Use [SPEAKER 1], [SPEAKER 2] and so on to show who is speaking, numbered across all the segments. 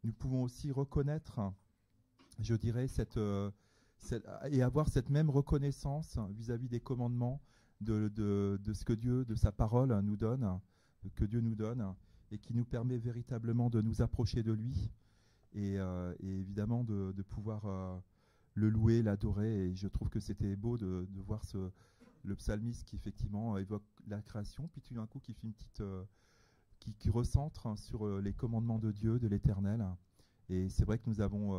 [SPEAKER 1] nous pouvons aussi reconnaître, je dirais, et avoir cette même reconnaissance vis-à-vis des commandements de ce que Dieu, de sa parole nous donne, que Dieu nous donne, et qui nous permet véritablement de nous approcher de lui, et évidemment de pouvoir le louer, l'adorer. Et je trouve que c'était beau de voir le psalmiste qui effectivement évoque la création, puis tout d'un coup qui fait une petite... qui recentre sur les commandements de Dieu, de l'Éternel. Et c'est vrai que nous avons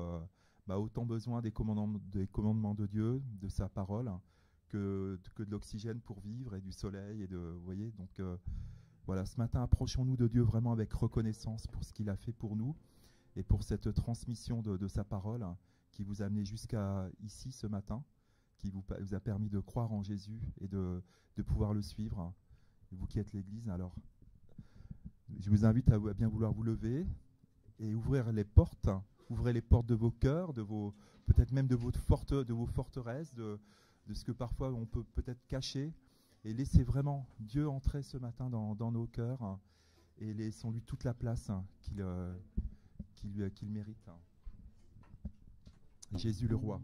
[SPEAKER 1] autant besoin des commandements de Dieu, de sa parole, que de l'oxygène pour vivre et du soleil. Vous voyez, donc voilà, ce matin, approchons-nous de Dieu vraiment avec reconnaissance pour ce qu'il a fait pour nous et pour cette transmission de sa parole qui vous a amené jusqu'à ici ce matin, qui vous a permis de croire en Jésus et de pouvoir le suivre. Et vous qui êtes l'Église, alors... Je vous invite à bien vouloir vous lever et ouvrir les portes. Ouvrez les portes de vos cœurs, peut-être même de vos forteresses, de ce que parfois on peut peut-être cacher. Et laissez vraiment Dieu entrer ce matin dans nos cœurs et laissons-lui toute la place qu'il mérite. Jésus le roi.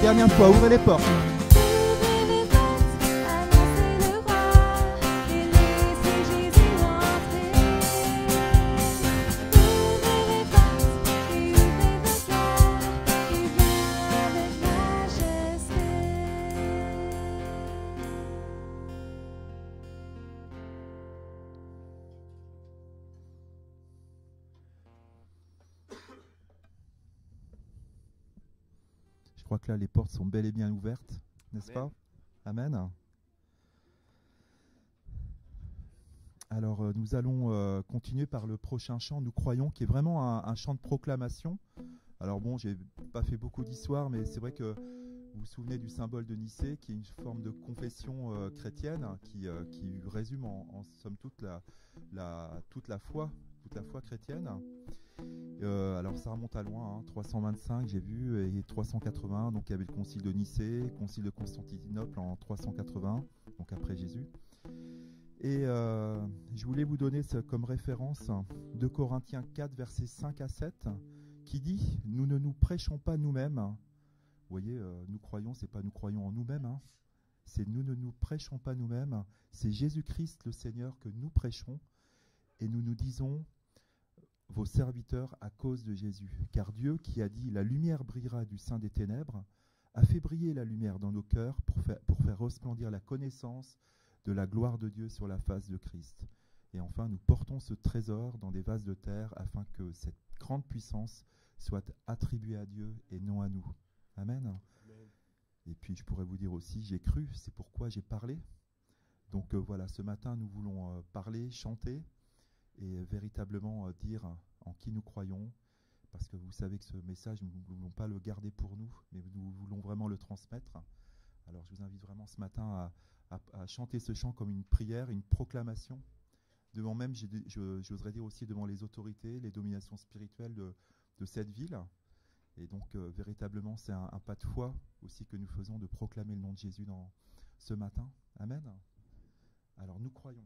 [SPEAKER 1] Dernière fois, ouvrez les portes. Je crois que là, les portes sont bel et bien ouvertes, n'est-ce pas? Amen. Alors, nous allons continuer par le prochain chant, Nous croyons, qui est vraiment un chant de proclamation. Alors bon, j'ai pas fait beaucoup d'histoire, mais c'est vrai que Vous vous souvenez du symbole de Nicée, qui est une forme de confession chrétienne qui résume en somme toute toute la foi chrétienne. Alors ça remonte à loin, hein, 325 j'ai vu, et 380, donc il y avait le concile de Nicée, concile de Constantinople en 380, donc après Jésus. Et je voulais vous donner comme référence 2 Corinthiens 4, versets 5 à 7, qui dit « Nous ne nous prêchons pas nous-mêmes ». Vous voyez, nous croyons, c'est pas nous croyons en nous-mêmes, hein, c'est nous ne nous prêchons pas nous-mêmes, c'est Jésus-Christ le Seigneur que nous prêchons, et nous nous disons vos serviteurs à cause de Jésus. Car Dieu qui a dit « La lumière brillera du sein des ténèbres » a fait briller la lumière dans nos cœurs pour faire resplendir la connaissance de la gloire de Dieu sur la face de Christ. Et enfin, nous portons ce trésor dans des vases de terre afin que cette grande puissance soit attribuée à Dieu et non à nous. Amen. Amen. Et puis je pourrais vous dire aussi, j'ai cru, c'est pourquoi j'ai parlé. Donc voilà, ce matin, nous voulons parler, chanter et véritablement dire en qui nous croyons, parce que vous savez que ce message, nous ne voulons pas le garder pour nous, mais nous voulons vraiment le transmettre. Alors je vous invite vraiment ce matin à chanter ce chant comme une prière, une proclamation, devant même, j'oserais dire aussi devant les autorités, les dominations spirituelles de cette ville. Et donc véritablement, c'est un pas de foi aussi que nous faisons de proclamer le nom de Jésus ce matin. Amen. Alors nous croyons.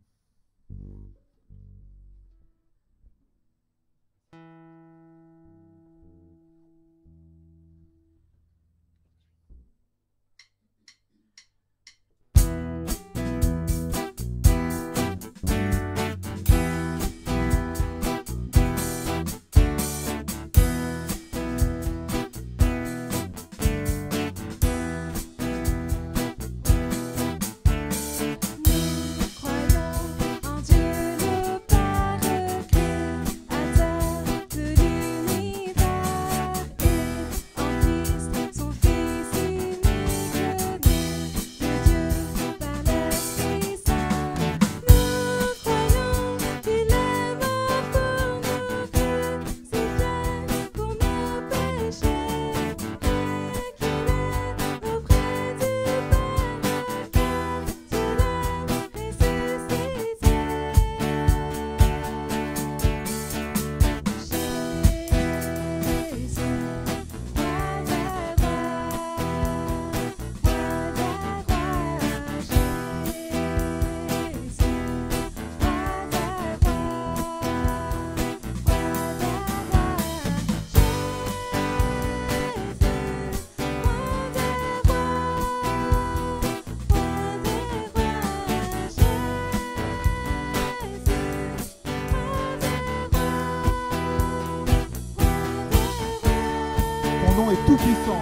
[SPEAKER 1] Est tout puissant.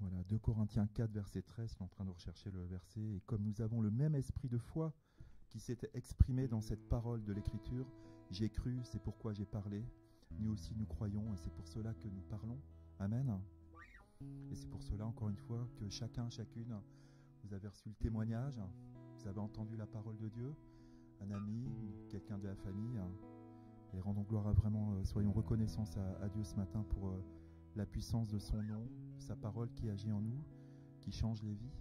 [SPEAKER 1] Voilà, 2 Corinthiens 4, verset 13, je suis en train de rechercher le verset. Et comme nous avons le même esprit de foi qui s'est exprimé dans cette parole de l'Écriture. J'ai cru, c'est pourquoi j'ai parlé. Nous aussi nous croyons et c'est pour cela que nous parlons. Amen. Et c'est pour cela, encore une fois, que chacun, chacune, vous avez reçu le témoignage, vous avez entendu la parole de Dieu, un ami, quelqu'un de la famille. Et rendons gloire à vraiment, soyons reconnaissants à Dieu ce matin pour la puissance de son nom, sa parole qui agit en nous, qui change les vies.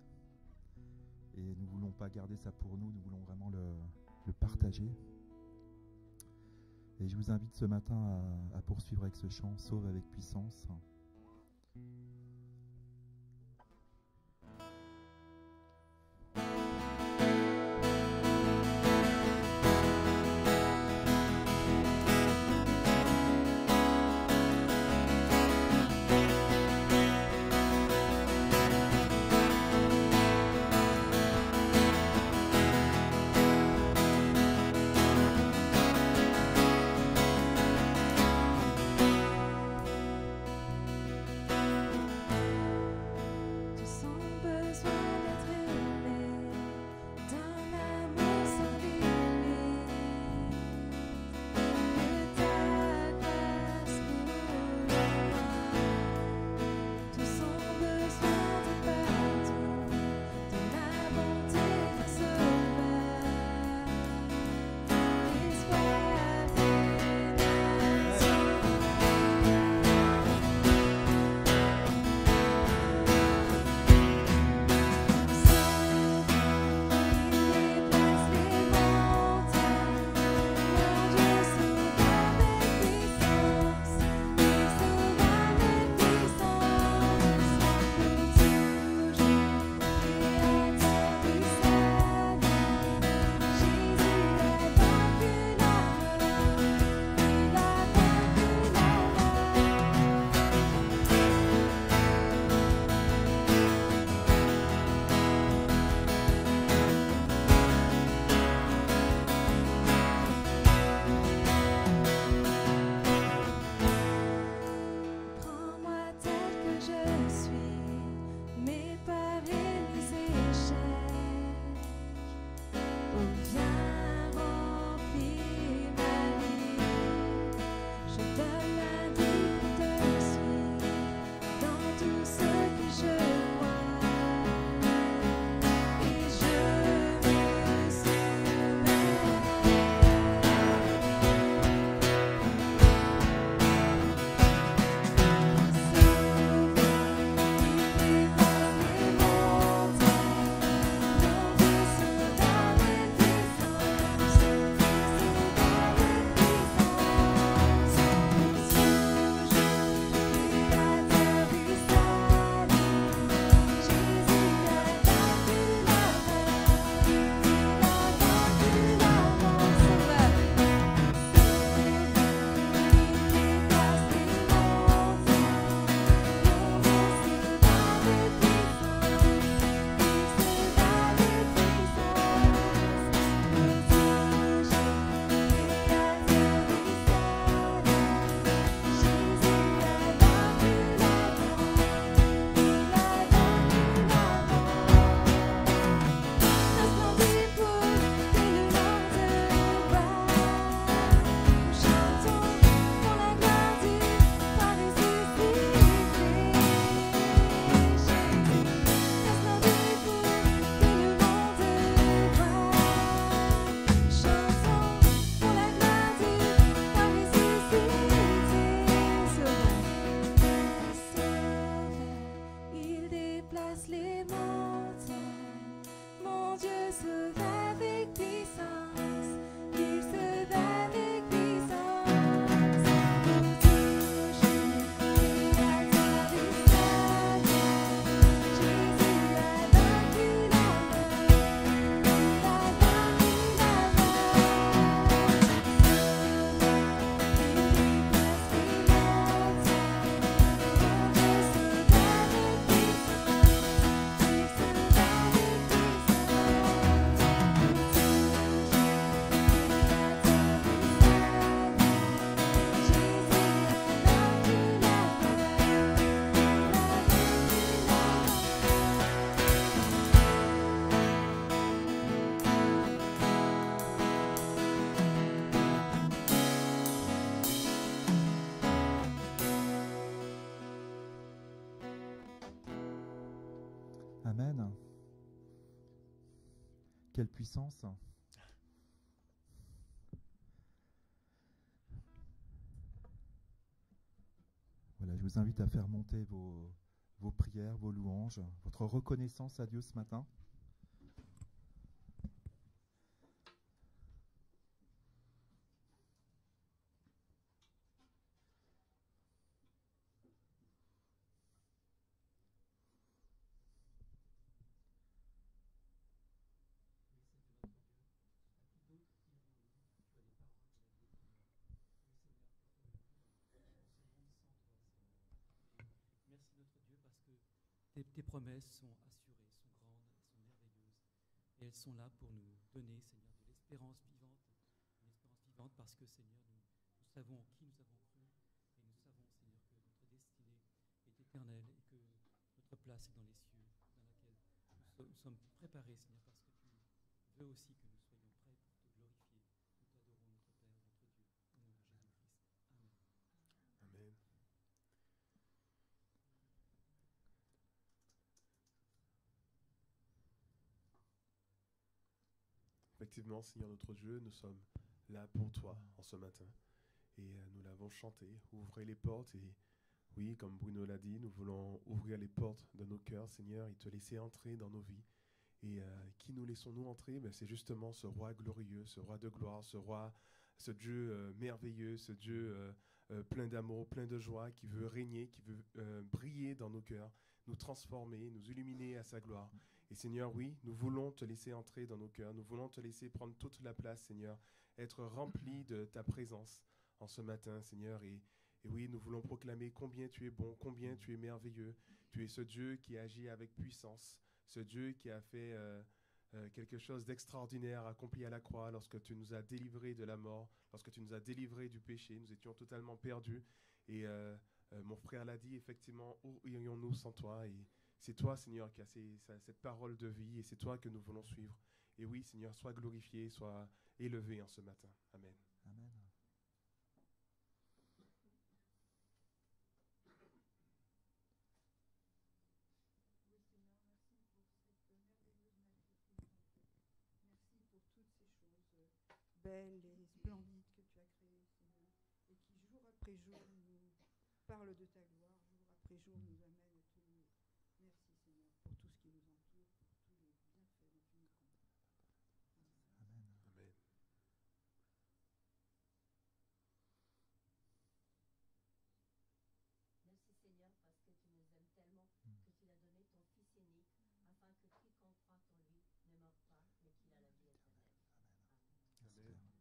[SPEAKER 1] Et nous ne voulons pas garder ça pour nous, nous voulons vraiment le partager. Et je vous invite ce matin à poursuivre avec ce chant, Sauve avec puissance. Amen. Quelle puissance. Voilà, je vous invite à faire monter vos prières, vos louanges, votre reconnaissance à Dieu ce matin.
[SPEAKER 2] Merci notre Dieu parce que tes promesses sont assurées, sont grandes, elles sont merveilleuses. Et elles sont là pour nous donner, Seigneur, de l'espérance vivante. Une espérance vivante parce que, Seigneur, nous savons en qui nous avons cru. Et nous savons, Seigneur, que notre destinée est éternelle et que notre place est dans les cieux, dans laquelle nous sommes préparés, Seigneur, parce que tu veux aussi que nous soyons prêts pour te glorifier. Nous t'adorons, notre Père, notre Dieu, au nom de Jésus-Christ. Amen.
[SPEAKER 3] Amen. Effectivement, Seigneur notre Dieu, nous sommes là pour toi en ce matin. Et nous l'avons chanté, ouvrez les portes. Et oui, comme Bruno l'a dit, nous voulons ouvrir les portes de nos cœurs, Seigneur, et te laisser entrer dans nos vies. Et qui nous laissons-nous entrer? C'est justement ce roi glorieux, ce roi de gloire, ce Dieu merveilleux, ce Dieu plein d'amour, plein de joie, qui veut régner, qui veut briller dans nos cœurs, nous transformer, nous illuminer à sa gloire. Et Seigneur, oui, nous voulons te laisser entrer dans nos cœurs, nous voulons te laisser prendre toute la place, Seigneur, être remplis de ta présence en ce matin, Seigneur. Et oui, nous voulons proclamer combien tu es bon, combien tu es merveilleux. Tu es ce Dieu qui agit avec puissance, ce Dieu qui a fait quelque chose d'extraordinaire accompli à la croix lorsque tu nous as délivrés de la mort, lorsque tu nous as délivrés du péché. Nous étions totalement perdus. Et mon frère l'a dit, effectivement, où irions-nous sans toi? Et c'est toi, Seigneur, qui as cette parole de vie, et c'est toi que nous voulons suivre. Et oui, Seigneur, sois glorifié, sois élevé en ce matin. Amen.
[SPEAKER 1] Amen.
[SPEAKER 4] Oui, Seigneur, merci pour cette merveilleuse nature que nous avons faite. Merci pour toutes ces choses belles et splendides que tu as créées, Seigneur, et qui jour après jour nous parlent de ta gloire, jour après jour nous amènent à te louer. Merci, Seigneur, pour tout ce qui nous entoure, pour tous les bienfaits dont tu nous combles.
[SPEAKER 1] Amen.
[SPEAKER 3] Amen.
[SPEAKER 5] Merci Seigneur parce que tu nous aimes tellement que tu l'as donné ton Fils unique afin que quiconque croit en lui ne meure pas mais qu'il a la vie éternelle.
[SPEAKER 1] Merci,
[SPEAKER 3] Amen.
[SPEAKER 1] Père.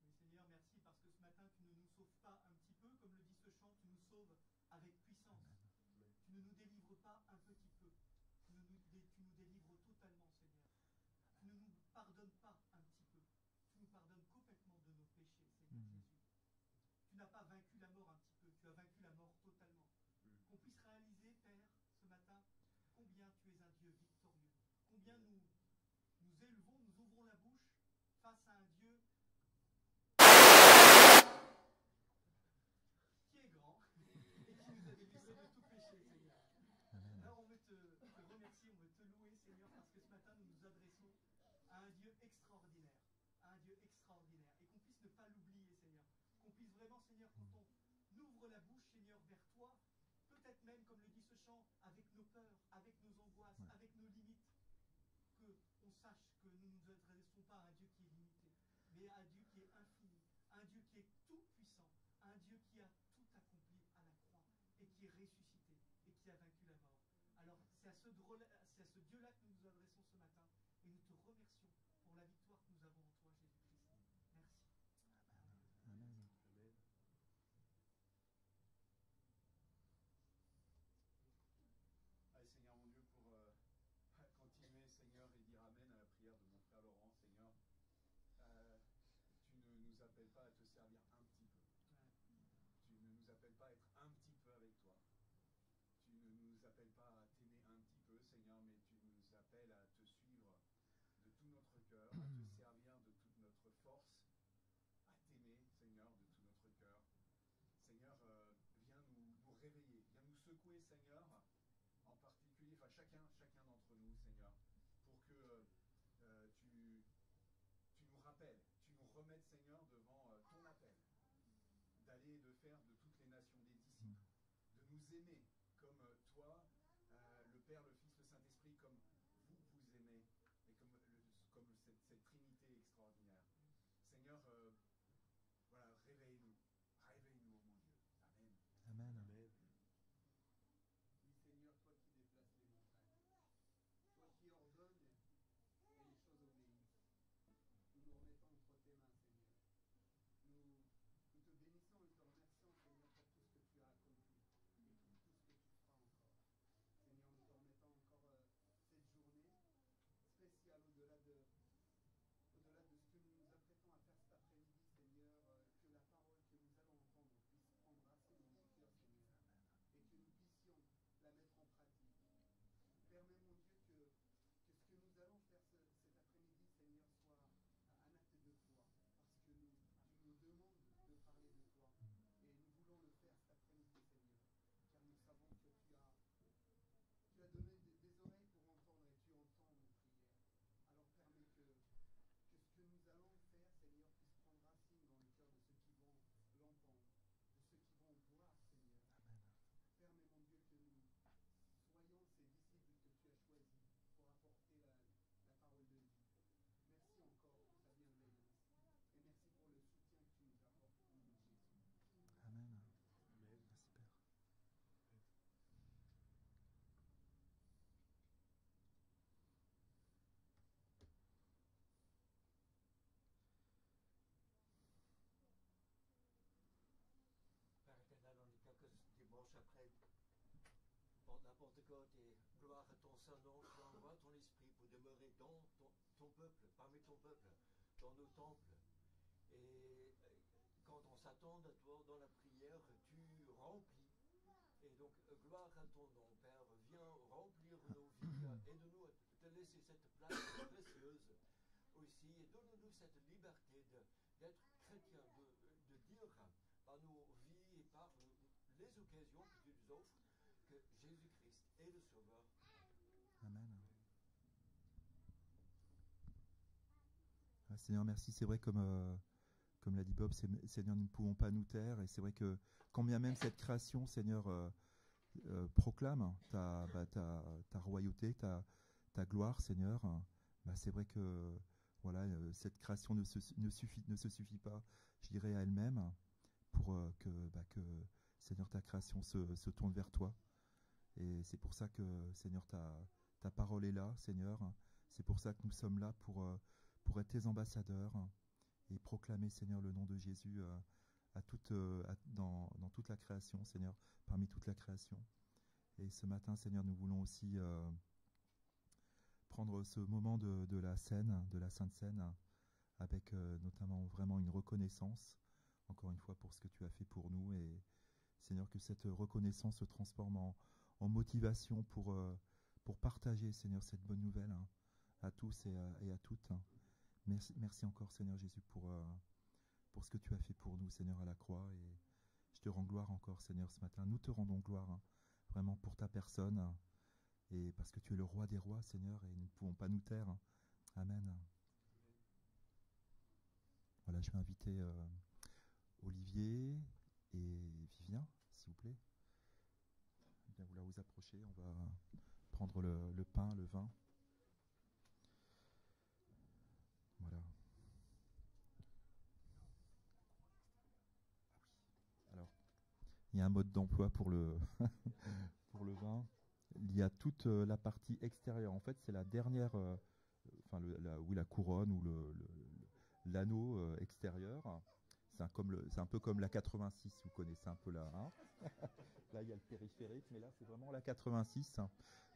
[SPEAKER 6] Oui, Seigneur, merci parce que ce matin, tu ne nous sauves pas un petit peu, comme le dit ce chant, tu nous sauves avec puissance.
[SPEAKER 3] Amen.
[SPEAKER 6] Tu ne nous délivres pas un petit peu. Tu nous délivres totalement, Seigneur. Tu ne nous pardonnes pas un petit peu. Tu nous pardonnes complètement de nos péchés, Seigneur Jésus. Tu n'as pas vaincu la mort un petit peu, tu as vaincu la mort totalement. Qu'on puisse réaliser, Père, ce matin, combien tu es un Dieu victorieux. Combien nous élevons, nous ouvrons la bouche face à un Dieu qui est grand et qui nous a délivrés de tout péché, Seigneur.
[SPEAKER 1] Amen.
[SPEAKER 6] Alors on veut te remercier, on veut te louer, Seigneur, parce que ce matin nous nous adressons à un Dieu extraordinaire, et qu'on puisse ne pas l'oublier, Seigneur. Qu'on puisse vraiment, Seigneur, quand on ouvre la bouche, Seigneur, vers toi, peut-être même, comme le dit ce chant, avec nos peurs, avec nos angoisses, avec nos limites, qu'on sache que nous ne nous adressons pas à un Dieu qui est limité, mais à un Dieu qui est infini, un Dieu qui est tout puissant, un Dieu qui a tout accompli à la croix et qui est ressuscité et qui a vaincu la mort. Alors c'est à ce Dieu-là que nous nous adressons ce matin et nous te remercions pour la victoire que nous avons en toi, Jésus-Christ. Merci.
[SPEAKER 1] Amen.
[SPEAKER 3] Amen.
[SPEAKER 7] Seigneur mon Dieu, pour continuer, Seigneur, et pas à te servir un petit peu. Tu ne nous appelles pas à être un petit peu avec toi. Tu ne nous appelles pas à t'aimer un petit peu, Seigneur, mais tu nous appelles à te suivre de tout notre cœur, à te servir de toute notre force, à t'aimer, Seigneur, de tout notre cœur. Seigneur, viens nous réveiller, viens nous secouer, Seigneur, en particulier, enfin chacun d'entre nous, Seigneur, pour que tu nous rappelles, tu nous remettes, Seigneur, devant ton appel, d'aller et de faire de toutes les nations des disciples, de nous aimer comme toi, le Père, le Fils, le Saint-Esprit, comme vous aimez, et comme cette Trinité extraordinaire. Seigneur, voilà, réveille-nous, oh mon Dieu. Amen.
[SPEAKER 1] Amen.
[SPEAKER 3] Amen.
[SPEAKER 8] Oui, Seigneur, toi qui déplaces les montagnes, toi qui ordonnes et les choses obéissent. Nous nous remettons entre tes mains, Seigneur. Nous te bénissons et te remercions, Seigneur, pour tout ce que tu as accompli et pour tout ce que tu feras encore. Seigneur, nous te remettons encore cette journée spéciale au-delà de ce que nous nous apprêtons à faire cet après-midi, Seigneur, que la parole que nous allons entendre puisse prendre racine dans nos cœurs, Seigneur, et que nous puissions la mettre en pratique. Permets, mon Dieu, que ce que nous allons faire cet après-midi, Seigneur, soit un acte de foi, parce que tu nous demandes de parler de toi, et nous voulons le faire cet après-midi, Seigneur, car nous savons que tu as donné des oreilles pour entendre, et tu entends nos prières. Alors permets que ce que nous allons faire, Seigneur, puisse prendre racine dans le cœur de ceux qui vont l'entendre, de ceux qui vont voir, Seigneur.
[SPEAKER 1] Amen.
[SPEAKER 8] Permets, mon Dieu, que nous soyons ces disciples que tu as choisis pour apporter la parole de vie. Merci encore pour ta bienveillance et merci pour le soutien que tu nous apportes au nom de Jésus.
[SPEAKER 1] Amen.
[SPEAKER 3] Amen.
[SPEAKER 1] Merci Père.
[SPEAKER 9] Père éternel, on est quelques dimanches après la Pentecôte et gloire à ton Saint-Nom, tu envoies ton esprit pour demeurer dans ton peuple, parmi ton peuple, dans nos temples. Et quand on s'attend à toi dans la prière, tu remplis. Et donc, gloire à ton nom, Père, viens remplir nos vies, aide-nous à te laisser cette place précieuse aussi, et donne-nous cette liberté d'être chrétien, de dire par nos vies et par les occasions que tu nous offres, que Jésus-Christ est le Sauveur.
[SPEAKER 1] Amen. Ah, Seigneur, merci. C'est vrai, comme l'a dit Bob, Seigneur, nous ne pouvons pas nous taire. Et c'est vrai que quand bien même cette création, Seigneur, proclame ta royauté, ta gloire, Seigneur, c'est vrai que voilà, cette création ne se suffit pas, je dirais, à elle-même pour que Seigneur, ta création se tourne vers toi. Et c'est pour ça que, Seigneur, ta parole est là, Seigneur. C'est pour ça que nous sommes là pour être tes ambassadeurs et proclamer, Seigneur, le nom de Jésus dans toute la création, Seigneur, parmi toute la création. Et ce matin, Seigneur, nous voulons aussi prendre ce moment de la scène, de la Sainte Seine, avec notamment vraiment une reconnaissance, encore une fois, pour ce que tu as fait pour nous. Et Seigneur, que cette reconnaissance se transforme en motivation pour partager, Seigneur, cette bonne nouvelle à tous et à toutes. Merci encore, Seigneur Jésus, pour ce que tu as fait pour nous, Seigneur, à la croix. Et je te rends gloire encore, Seigneur, ce matin. Nous te rendons gloire, vraiment, pour ta personne. Et parce que tu es le roi des rois, Seigneur, et nous ne pouvons pas nous taire. Amen. Voilà, je vais inviter Olivier et Vivien, s'il vous plaît. Bien vouloir vous approcher, on va prendre le pain, le vin. Voilà. Alors, il y a un mode d'emploi pour le pour le vin. Il y a toute la partie extérieure. En fait, c'est la dernière, la couronne ou l'anneau extérieur. C'est un peu comme la 86, vous connaissez un peu là. Là, il y a le périphérique, mais là, c'est vraiment la 86.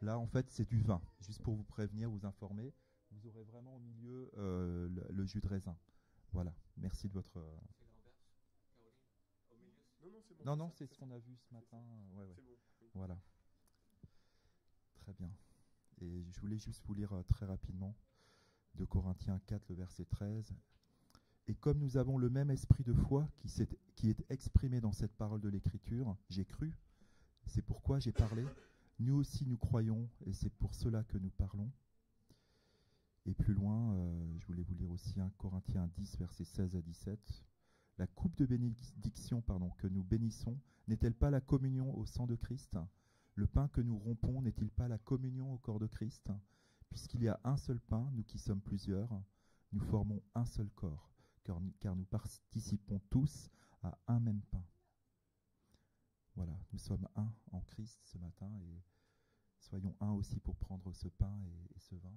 [SPEAKER 1] Là, en fait, c'est du vin. Juste pour vous prévenir, vous informer. Vous aurez vraiment au milieu le jus de raisin. Voilà. Merci de votre...
[SPEAKER 9] C'est
[SPEAKER 3] Non, c'est bon.
[SPEAKER 1] Non, non, c'est ce qu'on a vu ce matin. Ouais, ouais.
[SPEAKER 3] C'est bon. Oui.
[SPEAKER 1] Voilà. Très bien. Et je voulais juste vous lire très rapidement de Corinthiens 4, le verset 13. Et comme nous avons le même esprit de foi qui est exprimé dans cette parole de l'Écriture, j'ai cru, c'est pourquoi j'ai parlé. Nous aussi nous croyons et c'est pour cela que nous parlons. Et plus loin, je voulais vous lire aussi 1 Corinthiens 10, versets 16 à 17. La coupe de bénédiction que nous bénissons n'est-elle pas la communion au sang de Christ? Le pain que nous rompons n'est-il pas la communion au corps de Christ? Puisqu'il y a un seul pain, nous qui sommes plusieurs, nous formons un seul corps, car nous participons tous à un même pain. Voilà, nous sommes un en Christ ce matin et soyons un aussi pour prendre ce pain et ce vin.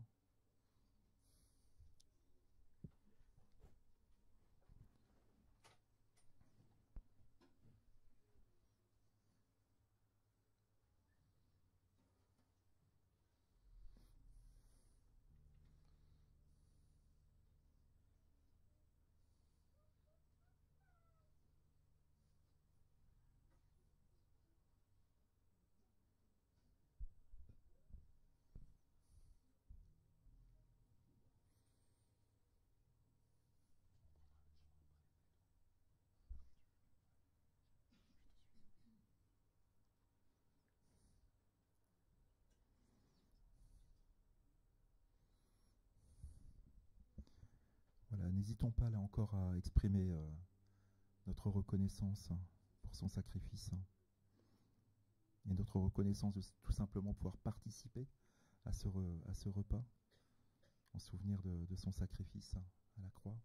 [SPEAKER 1] Voilà, n'hésitons pas là encore à exprimer notre reconnaissance pour son sacrifice et notre reconnaissance de tout simplement pouvoir participer à ce repas en souvenir de son sacrifice à la croix.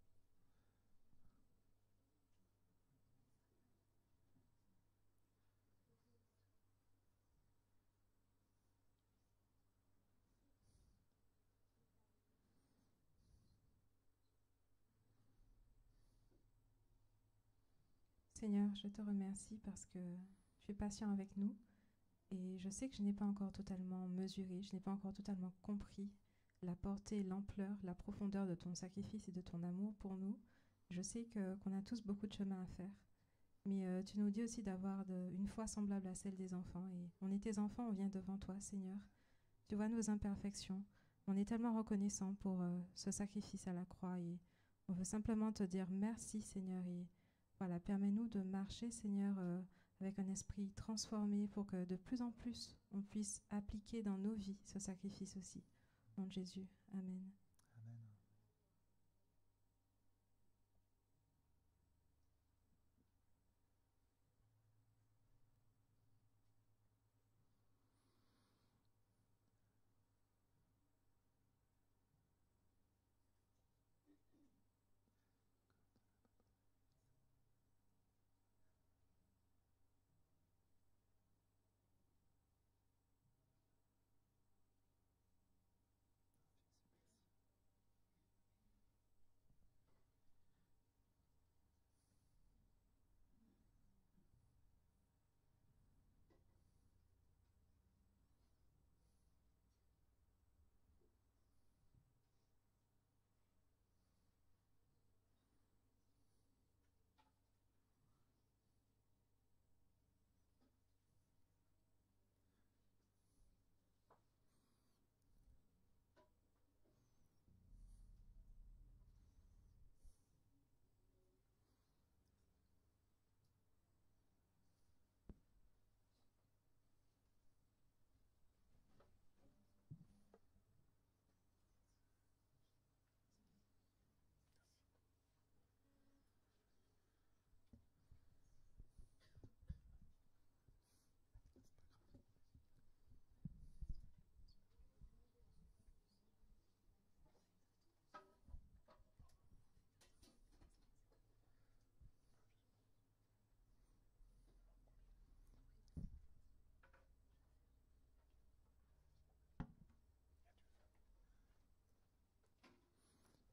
[SPEAKER 10] Seigneur, je te remercie parce que tu es patient avec nous et je sais que je n'ai pas encore totalement mesuré, je n'ai pas encore totalement compris la portée, l'ampleur, la profondeur de ton sacrifice et de ton amour pour nous. Je sais qu'on a tous beaucoup de chemin à faire, mais tu nous dis aussi d'avoir une foi semblable à celle des enfants et on est tes enfants, on vient devant toi, Seigneur. Tu vois nos imperfections, on est tellement reconnaissant pour ce sacrifice à la croix et on veut simplement te dire merci, Seigneur, et voilà, permets-nous de marcher, Seigneur, avec un esprit transformé pour que de plus en plus on puisse appliquer dans nos vies ce sacrifice aussi. Au nom de Jésus. Amen.
[SPEAKER 1] Amen.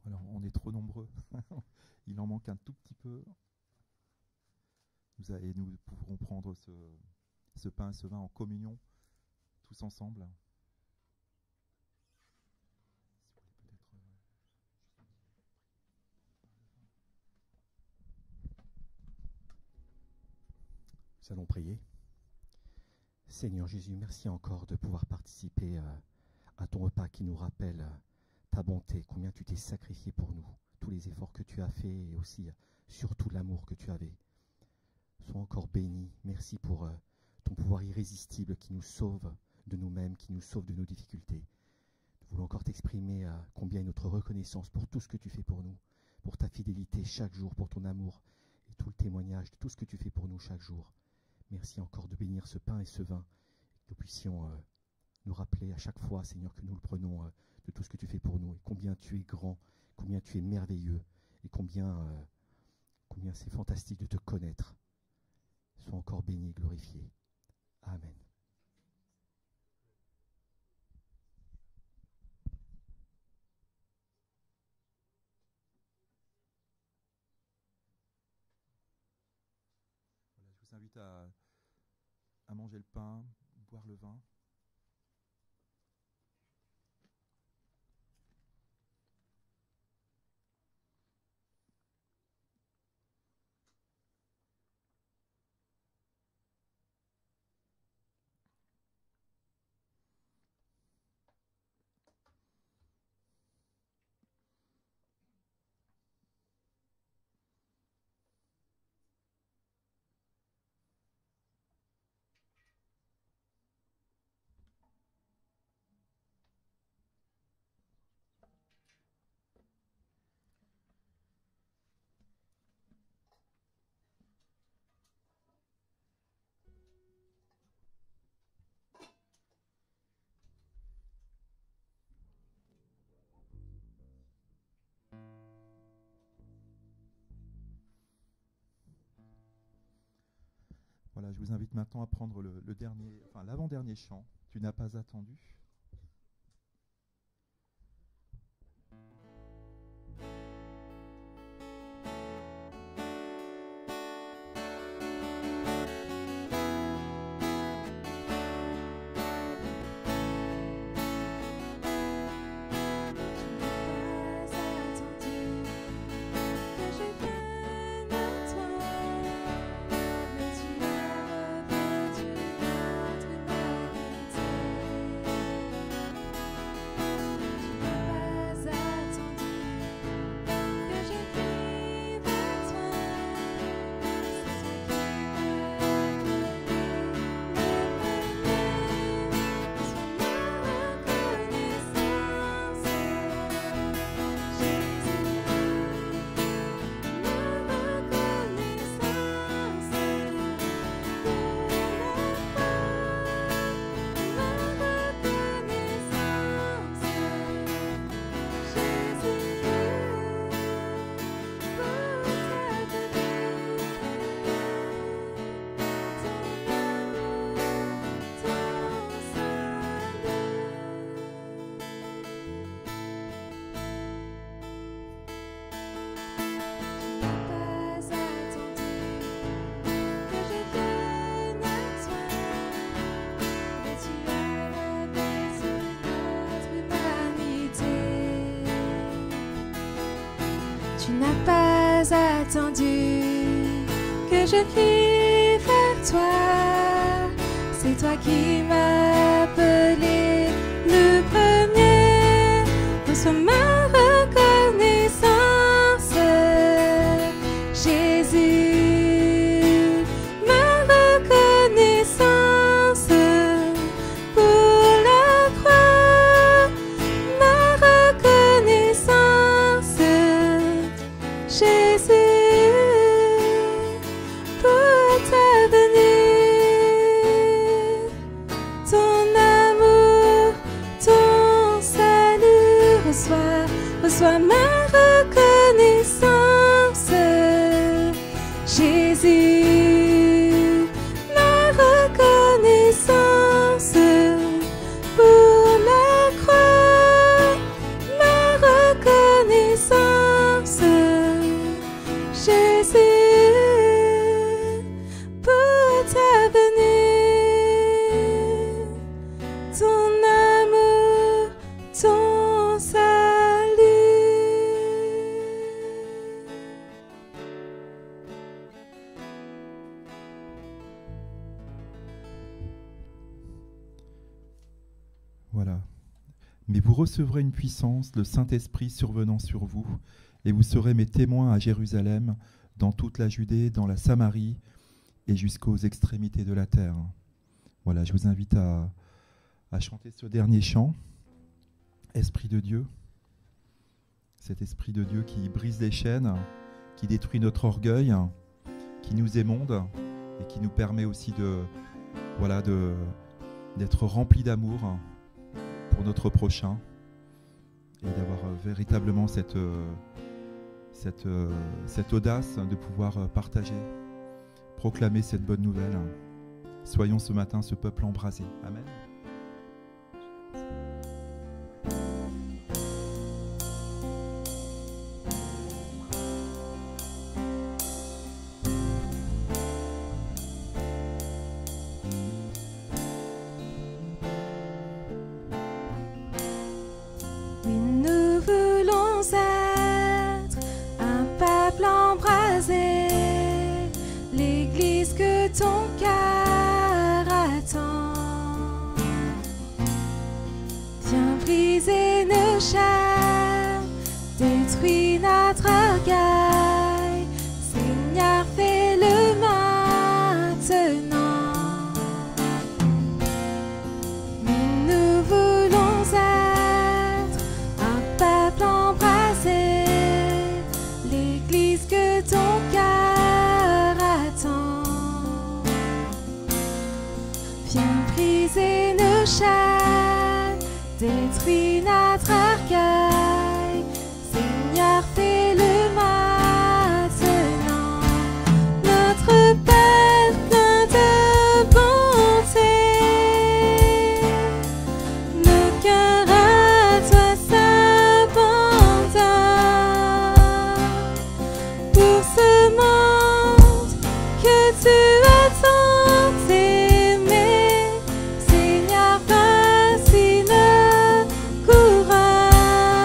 [SPEAKER 1] Alors, on est trop nombreux. Il en manque un tout petit peu. Nous pourrons prendre ce pain et ce vin en communion, tous ensemble.
[SPEAKER 11] Nous allons prier. Seigneur Jésus, merci encore de pouvoir participer à ton repas qui nous rappelle ta bonté, combien tu t'es sacrifié pour nous, tous les efforts que tu as faits et aussi surtout l'amour que tu avais. Sois encore béni. Merci pour ton pouvoir irrésistible qui nous sauve de nous-mêmes, qui nous sauve de nos difficultés. Nous voulons encore t'exprimer combien est notre reconnaissance pour tout ce que tu fais pour nous, pour ta fidélité chaque jour, pour ton amour et tout le témoignage de tout ce que tu fais pour nous chaque jour. Merci encore de bénir ce pain et ce vin, que nous puissions nous rappeler à chaque fois, Seigneur, que nous le prenons de tout ce que tu fais pour nous, et combien tu es grand, combien tu es merveilleux, et combien c'est fantastique de te connaître. Sois encore béni et glorifié. Amen.
[SPEAKER 1] Voilà, je vous invite à manger le pain, boire le vin. Voilà, je vous invite maintenant à prendre l'avant-dernier chant. Tu n'as pas attendu.
[SPEAKER 10] Tu n'as pas attendu que je crie vers toi. C'est toi qui m'as appelé le premier. Reçois ma reconnaissance, Jésus. Ma reconnaissance pour la croix. Ma reconnaissance, Jésus, pour ta venue, ton amour, ton salut, reçois
[SPEAKER 1] Voilà. Mais vous recevrez une puissance, le Saint-Esprit survenant sur vous, et vous serez mes témoins à Jérusalem, dans toute la Judée, dans la Samarie, et jusqu'aux extrémités de la terre. Voilà, je vous invite à chanter ce dernier chant. Esprit de Dieu, cet Esprit de Dieu qui brise les chaînes, qui détruit notre orgueil, qui nous émonde et qui nous permet aussi d'être remplis d'amour pour notre prochain et d'avoir véritablement cette audace de pouvoir partager, proclamer cette bonne nouvelle. Soyons ce matin ce peuple embrasé. Amen.
[SPEAKER 10] Oui, nous voulons être un peuple embrasé, l'Église que ton cœur attend. Viens briser nos chaînes, détruis notre orgueil. Seigneur, fais-le maintenant. Oui, nous voulons être un peuple embrasé, l'Église que ton cœur attend. Viens briser nos chaînes, détruis notre orgueil. Seigneur, fais-le maintenant. Notre Père plein de bonté, nos cœurs à toi s'abandonnent. Pour ce monde que tu as tant aimé, Seigneur, voici nos couronnes.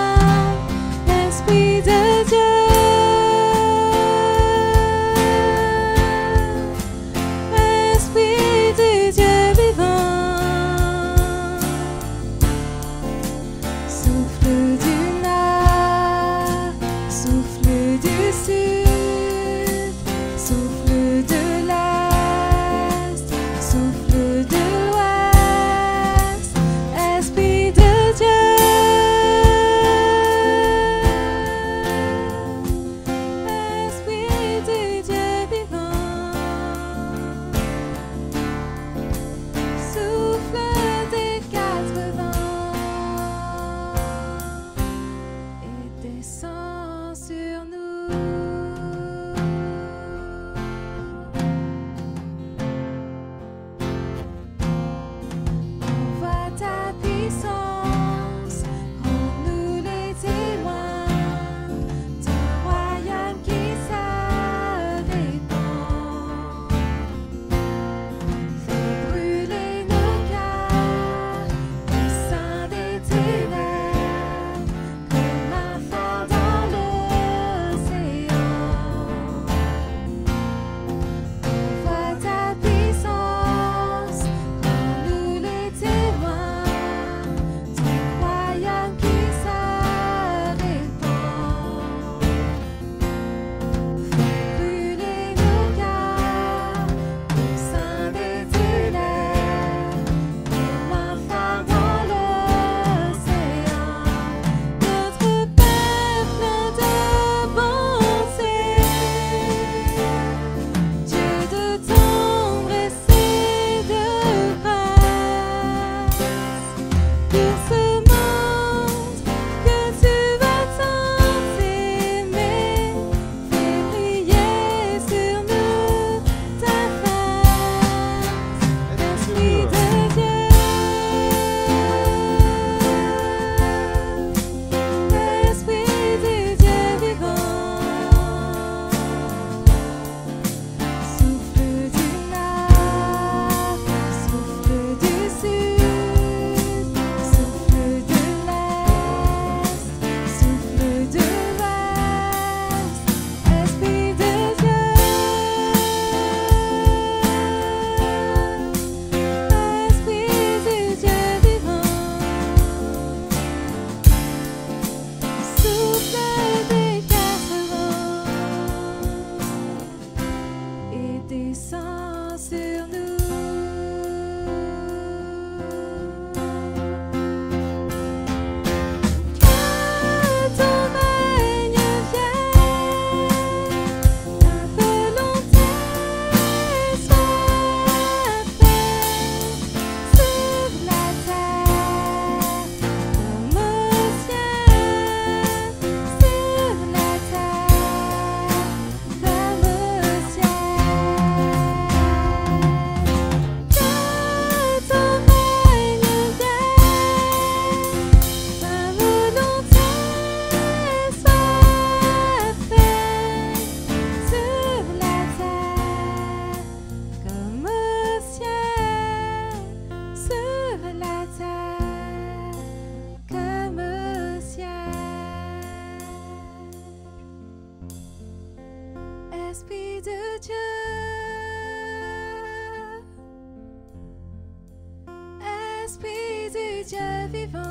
[SPEAKER 10] Esprit du Dieu vivant,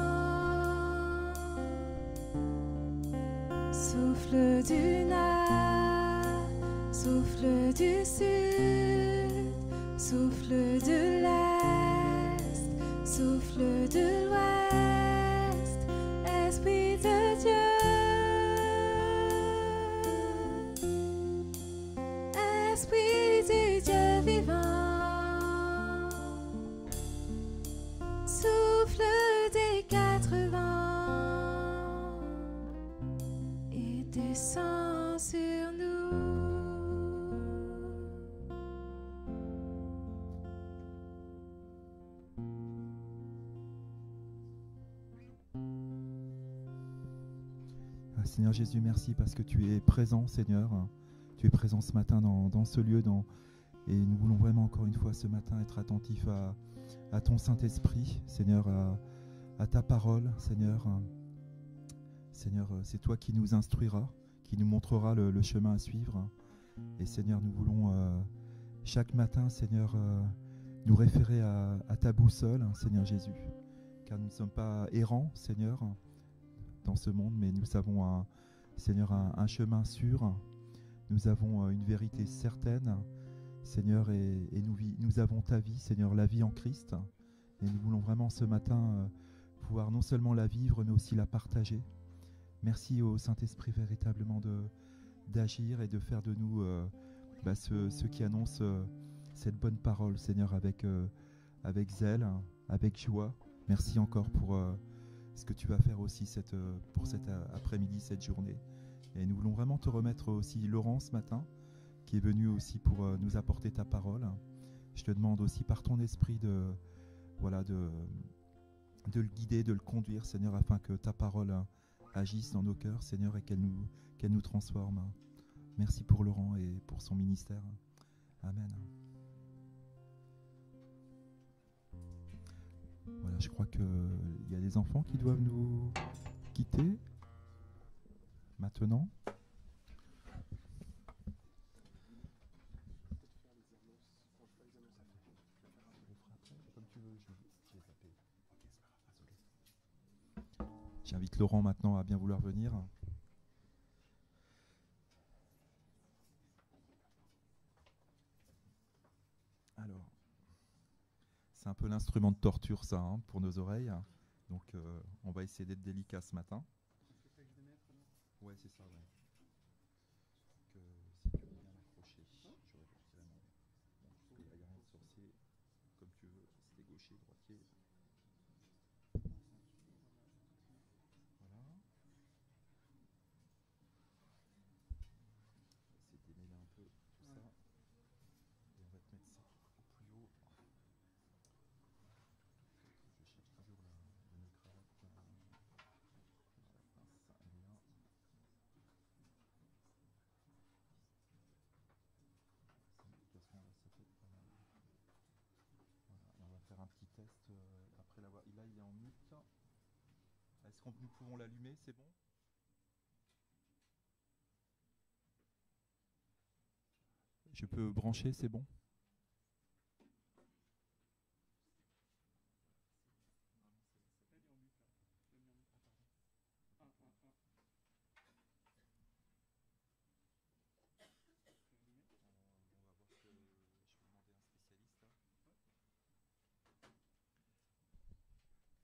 [SPEAKER 10] souffle du nord, souffle du sud, souffle de l'est, souffle de l'ouest, Esprit de Dieu, Esprit du Dieu vivant, souffle des 4 vents et descend sur nous.
[SPEAKER 1] Seigneur Jésus, merci parce que tu es présent, Seigneur. Tu es présent ce matin dans ce lieu. Et nous voulons vraiment encore une fois ce matin être attentifs à ton Saint-Esprit, Seigneur, à ta parole, Seigneur. Seigneur, c'est toi qui nous instruiras, qui nous montrera le chemin à suivre. Et Seigneur, nous voulons chaque matin, Seigneur, nous référer à ta boussole, Seigneur Jésus. Car nous ne sommes pas errants, Seigneur, dans ce monde, mais nous avons, Seigneur, un chemin sûr. Nous avons une vérité certaine, Seigneur, et nous avons ta vie, Seigneur, la vie en Christ. Et nous voulons vraiment ce matin pouvoir non seulement la vivre, mais aussi la partager. Merci au Saint-Esprit véritablement d'agir et de faire de nous ceux qui annoncent cette bonne parole, Seigneur, avec zèle, avec joie. Merci encore pour ce que tu vas faire aussi pour cet après-midi, cette journée. Et nous voulons vraiment te remettre aussi Laurent ce matin, qui est venu aussi pour nous apporter ta parole. Je te demande aussi par ton esprit de le guider, de le conduire, Seigneur, afin que ta parole agisse dans nos cœurs, Seigneur, et qu'elle nous transforme. Merci pour Laurent et pour son ministère. Amen. Voilà, je crois qu'il y a des enfants qui doivent nous quitter maintenant. J'invite Laurent maintenant à bien vouloir venir. Alors, c'est un peu l'instrument de torture ça, hein, pour nos oreilles. Donc on va essayer d'être délicat ce matin. Ouais, c'est ça, ouais. Si tu veux bien l'accrocher, j'aurais porté la main. Bon, il n'y a rien de sorcier, comme tu veux, si t'es gaucher, droitier. Voilà. On va essayer de démêler un peu tout ça. Et on va te mettre ça au plus haut. Je cherche toujours le nœud cravate. Voilà, ça, elle est là. De toute façon, là, ça fait pas mal. Voilà, on va faire un petit test après l'avoir. Là, il est en mute. Est-ce que nous pouvons l'allumer? C'est bon? Je peux brancher, c'est bon?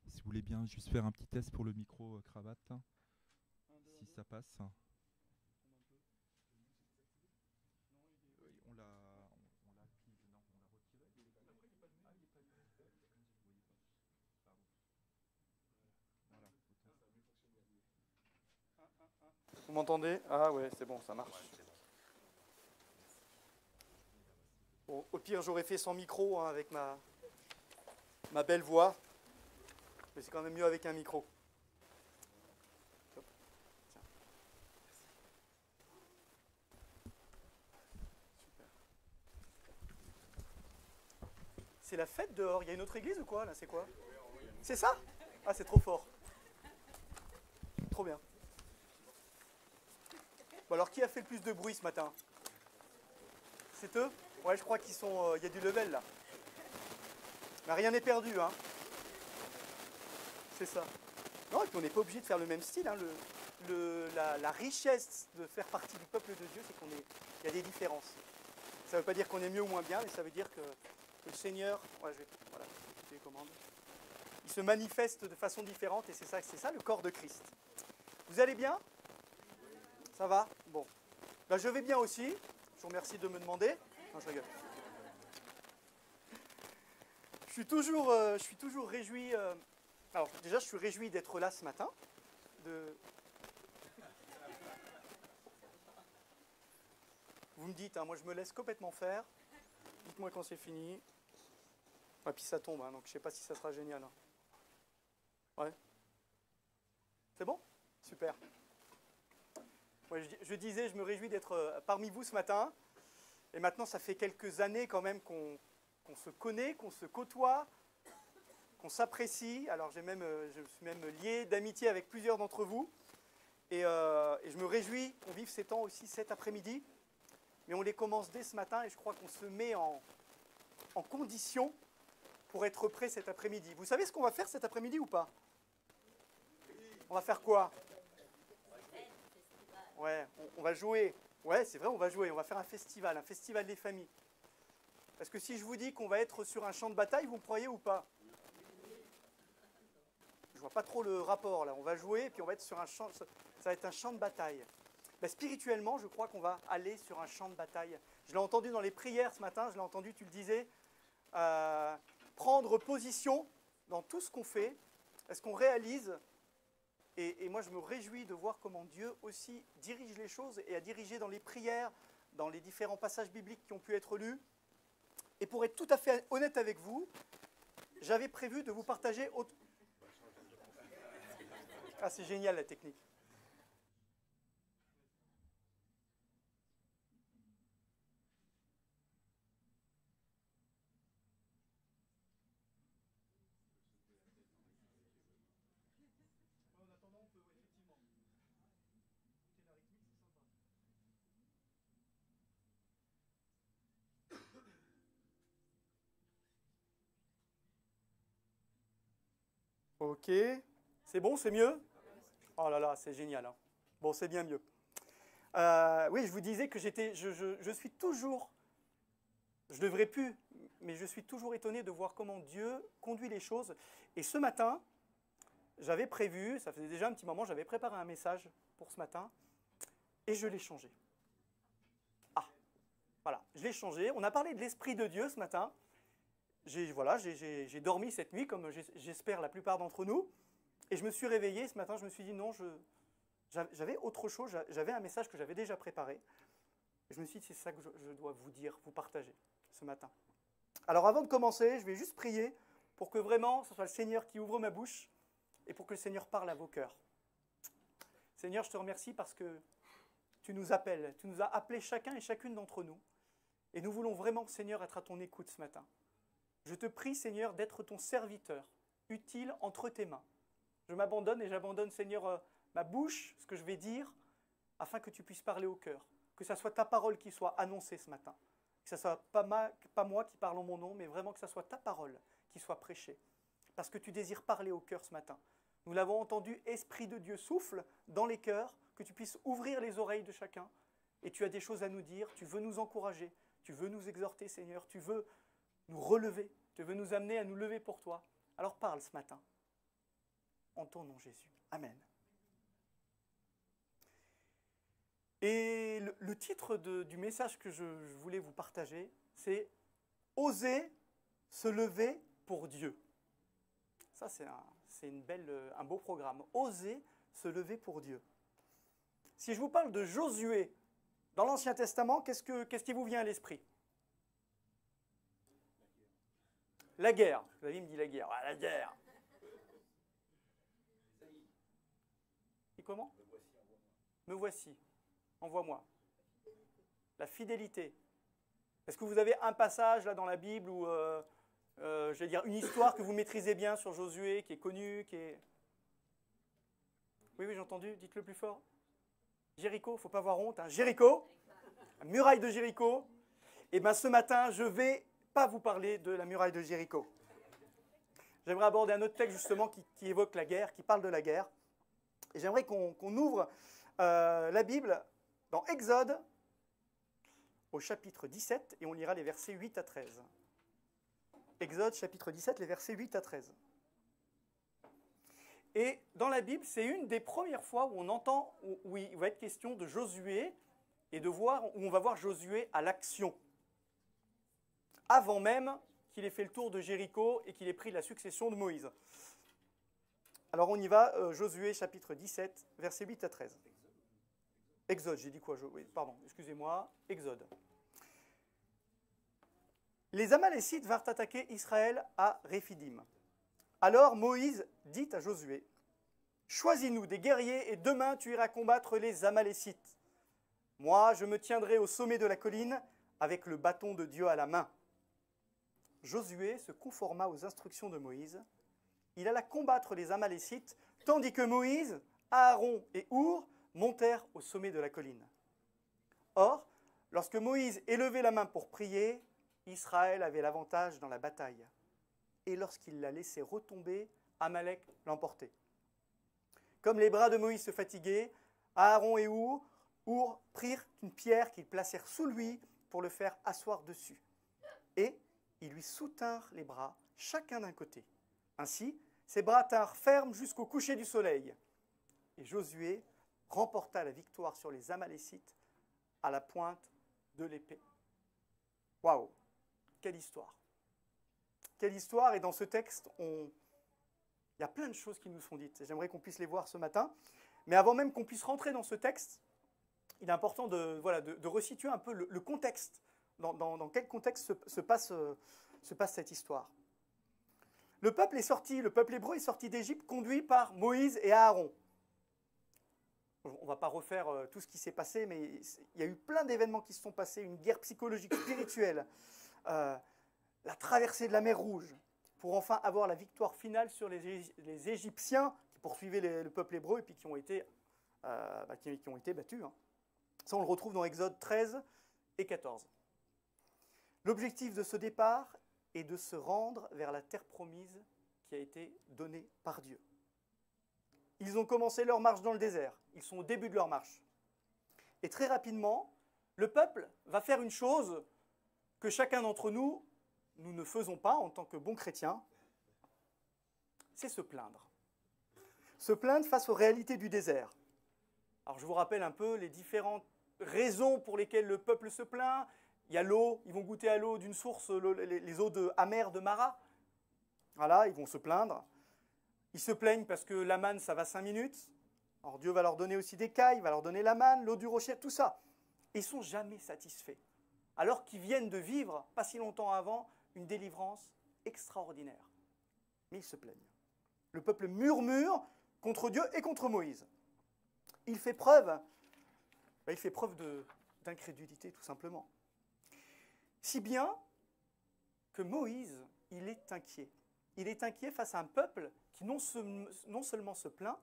[SPEAKER 1] Si vous voulez bien juste faire un petit test pour le micro cravate, si ça passe. On l'a activé, non, on l'a retiré. Ah, il n'est pas allumé. Voilà.
[SPEAKER 6] Vous m'entendez? Ah ouais, c'est bon, ça marche. Bon, au pire, j'aurais fait sans micro, hein, avec ma belle voix. Mais c'est quand même mieux avec un micro. Hop. Tiens. Super. C'est la fête dehors. Il y a une autre église ou quoi là? C'est quoi? C'est ça? Ah, c'est trop fort. Trop bien. Bon, alors, qui a fait le plus de bruit ce matin? C'est eux? Ouais, je crois qu'ils sont. Il y a du level là. Mais rien n'est perdu, hein.
[SPEAKER 12] C'est ça. Non, et puis on n'est pas obligé de faire le même style. Hein. La richesse de faire partie du peuple de Dieu, c'est qu'il y a des différences. Ça ne veut pas dire qu'on est mieux ou moins bien, mais ça veut dire que le Seigneur, voilà, les commandes, il se manifeste de façon différente, et c'est ça le corps de Christ. Vous allez bien? Ça va? Bon. Ben, je vais bien aussi. Je vous remercie de me demander. Non, je rigole. Je suis toujours réjoui. Alors, déjà, je suis réjoui d'être là ce matin. Vous me dites, hein, moi je me laisse complètement faire. Dites-moi quand c'est fini. Et puis ça tombe, hein, donc je ne sais pas si ça sera génial. Hein. Ouais. C'est bon? Super. Ouais, je disais, je me réjouis d'être parmi vous ce matin. Et maintenant, ça fait quelques années quand même qu'on se connaît, qu'on se côtoie, qu'on s'apprécie. Alors, je suis même lié d'amitié avec plusieurs d'entre vous. Et je me réjouis qu'on vive ces temps aussi cet après-midi. Mais on les commence dès ce matin et je crois qu'on se met en condition pour être prêt cet après-midi. Vous savez ce qu'on va faire cet après-midi ou pas? On va faire quoi? Ouais, on va jouer. Ouais, c'est vrai, on va jouer. On va faire un festival des familles. Parce que si je vous dis qu'on va être sur un champ de bataille, vous me croyez ou pas? Je vois pas trop le rapport là. On va jouer et puis on va être sur un champ. Ça va être un champ de bataille. Ben, spirituellement, je crois qu'on va aller sur un champ de bataille. Je l'ai entendu dans les prières ce matin. Je l'ai entendu, tu le disais, prendre position dans tout ce qu'on fait. Est-ce qu'on réalise? Et moi, je me réjouis de voir comment Dieu aussi dirige les choses et a dirigé dans les prières, dans les différents passages bibliques qui ont pu être lus. Et pour être tout à fait honnête avec vous, j'avais prévu de vous partager... Ah, c'est génial la technique. Ok, c'est bon, c'est mieux? Oh là là, c'est génial. Hein. Bon, c'est bien mieux. Oui, je vous disais que je suis toujours, je ne devrais plus, mais je suis toujours étonné de voir comment Dieu conduit les choses. Et ce matin, j'avais prévu, ça faisait déjà un petit moment, j'avais préparé un message pour ce matin, et je l'ai changé. Ah, voilà, je l'ai changé. On a parlé de l'Esprit de Dieu ce matin. J'ai dormi cette nuit, comme j'espère la plupart d'entre nous, et je me suis réveillé ce matin, je me suis dit non, j'avais autre chose, j'avais un message que j'avais déjà préparé, et je me suis dit c'est ça que je dois vous dire, vous partager ce matin. Alors avant de commencer, je vais juste prier pour que vraiment ce soit le Seigneur qui ouvre ma bouche, et pour que le Seigneur parle à vos cœurs. Seigneur, je te remercie parce que tu nous appelles, tu nous as appelés chacun et chacune d'entre nous, et nous voulons vraiment, Seigneur, être à ton écoute ce matin. Je te prie, Seigneur, d'être ton serviteur, utile entre tes mains. Je m'abandonne et j'abandonne, Seigneur, ma bouche, ce que je vais dire, afin que tu puisses parler au cœur. Que ça soit ta parole qui soit annoncée ce matin. Que ce ne soit pas moi qui parle en mon nom, mais vraiment que ce soit ta parole qui soit prêchée. Parce que tu désires parler au cœur ce matin. Nous l'avons entendu, Esprit de Dieu souffle dans les cœurs, que tu puisses ouvrir les oreilles de chacun. Et tu as des choses à nous dire, tu veux nous encourager, tu veux nous exhorter, Seigneur, tu veux nous relever, tu veux nous amener à nous lever pour toi. Alors parle ce matin, en ton nom Jésus. Amen. Et le titre du message que je voulais vous partager, c'est « Oser se lever pour Dieu ». Ça, c'est un beau programme. « Oser se lever pour Dieu ». Si je vous parle de Josué dans l'Ancien Testament, qu'est-ce qui vous vient à l'esprit ? La guerre. David me dit la guerre. Ah, la guerre. Et comment ? Me voici. Envoie-moi. La fidélité. Est-ce que vous avez un passage là dans la Bible où, je vais dire, une histoire que vous maîtrisez bien sur Josué, qui est connue, qui est... Oui, j'ai entendu. Dites-le plus fort. Jéricho, il ne faut pas avoir honte. Hein. Jéricho, la muraille de Jéricho. Et bien ce matin, je vais pas vous parler de la muraille de Jéricho. j'aimerais aborder un autre texte justement qui évoque la guerre, qui parle de la guerre. Et j'aimerais qu'on ouvre la Bible dans Exode, au chapitre 17, et on lira les versets 8 à 13. Exode, chapitre 17, les versets 8 à 13. Et dans la Bible, c'est une des premières fois où on entend, où il va être question de Josué, et où on va voir Josué à l'action, avant même qu'il ait fait le tour de Jéricho et qu'il ait pris la succession de Moïse. Alors on y va, Josué, chapitre 17, versets 8 à 13. Exode, j'ai dit quoi? Oui, pardon, excusez-moi, Exode. Les Amalécites vinrent attaquer Israël à Réphidim. Alors Moïse dit à Josué, « Choisis-nous des guerriers et demain tu iras combattre les Amalécites. Moi, je me tiendrai au sommet de la colline avec le bâton de Dieu à la main. » Josué se conforma aux instructions de Moïse. Il alla combattre les Amalécites, tandis que Moïse, Aaron et Our montèrent au sommet de la colline. Or, lorsque Moïse élevait la main pour prier, Israël avait l'avantage dans la bataille. Et lorsqu'il la laissait retomber, Amalek l'emportait. Comme les bras de Moïse se fatiguaient, Aaron et Our prirent une pierre qu'ils placèrent sous lui pour le faire asseoir dessus. Et ils lui soutinrent les bras, chacun d'un côté. Ainsi, ses bras tinrent fermes jusqu'au coucher du soleil. Et Josué remporta la victoire sur les Amalécites à la pointe de l'épée. Waouh! Quelle histoire! Quelle histoire! Et dans ce texte, il y a plein de choses qui nous sont dites. J'aimerais qu'on puisse les voir ce matin. Mais avant même qu'on puisse rentrer dans ce texte, il est important de resituer un peu le contexte. Dans quel contexte se passe cette histoire? Le peuple hébreu est sorti d'Égypte conduit par Moïse et Aaron. On ne va pas refaire tout ce qui s'est passé, mais il y a eu plein d'événements qui se sont passés, une guerre psychologique, spirituelle, la traversée de la mer Rouge, pour enfin avoir la victoire finale sur les Égyptiens qui poursuivaient le peuple hébreu et puis qui ont été battus. Hein. Ça, on le retrouve dans Exode 13 et 14. L'objectif de ce départ est de se rendre vers la terre promise qui a été donnée par Dieu. Ils ont commencé leur marche dans le désert. Ils sont au début de leur marche. Et très rapidement, le peuple va faire une chose que chacun d'entre nous ne faisons pas en tant que bons chrétiens, c'est se plaindre. Se plaindre face aux réalités du désert. Alors je vous rappelle un peu les différentes raisons pour lesquelles le peuple se plaint. Il y a l'eau, ils vont goûter à l'eau d'une source, les eaux amères de Mara. Voilà, ils vont se plaindre. Ils se plaignent parce que la manne, ça va 5 minutes. Alors Dieu va leur donner aussi des cailles, il va leur donner la manne, l'eau du rocher, tout ça. Ils ne sont jamais satisfaits. Alors qu'ils viennent de vivre, pas si longtemps avant, une délivrance extraordinaire. Mais ils se plaignent. Le peuple murmure contre Dieu et contre Moïse. Il fait preuve d'incrédulité, tout simplement. Si bien que Moïse, il est inquiet. Il est inquiet face à un peuple qui non seulement se plaint,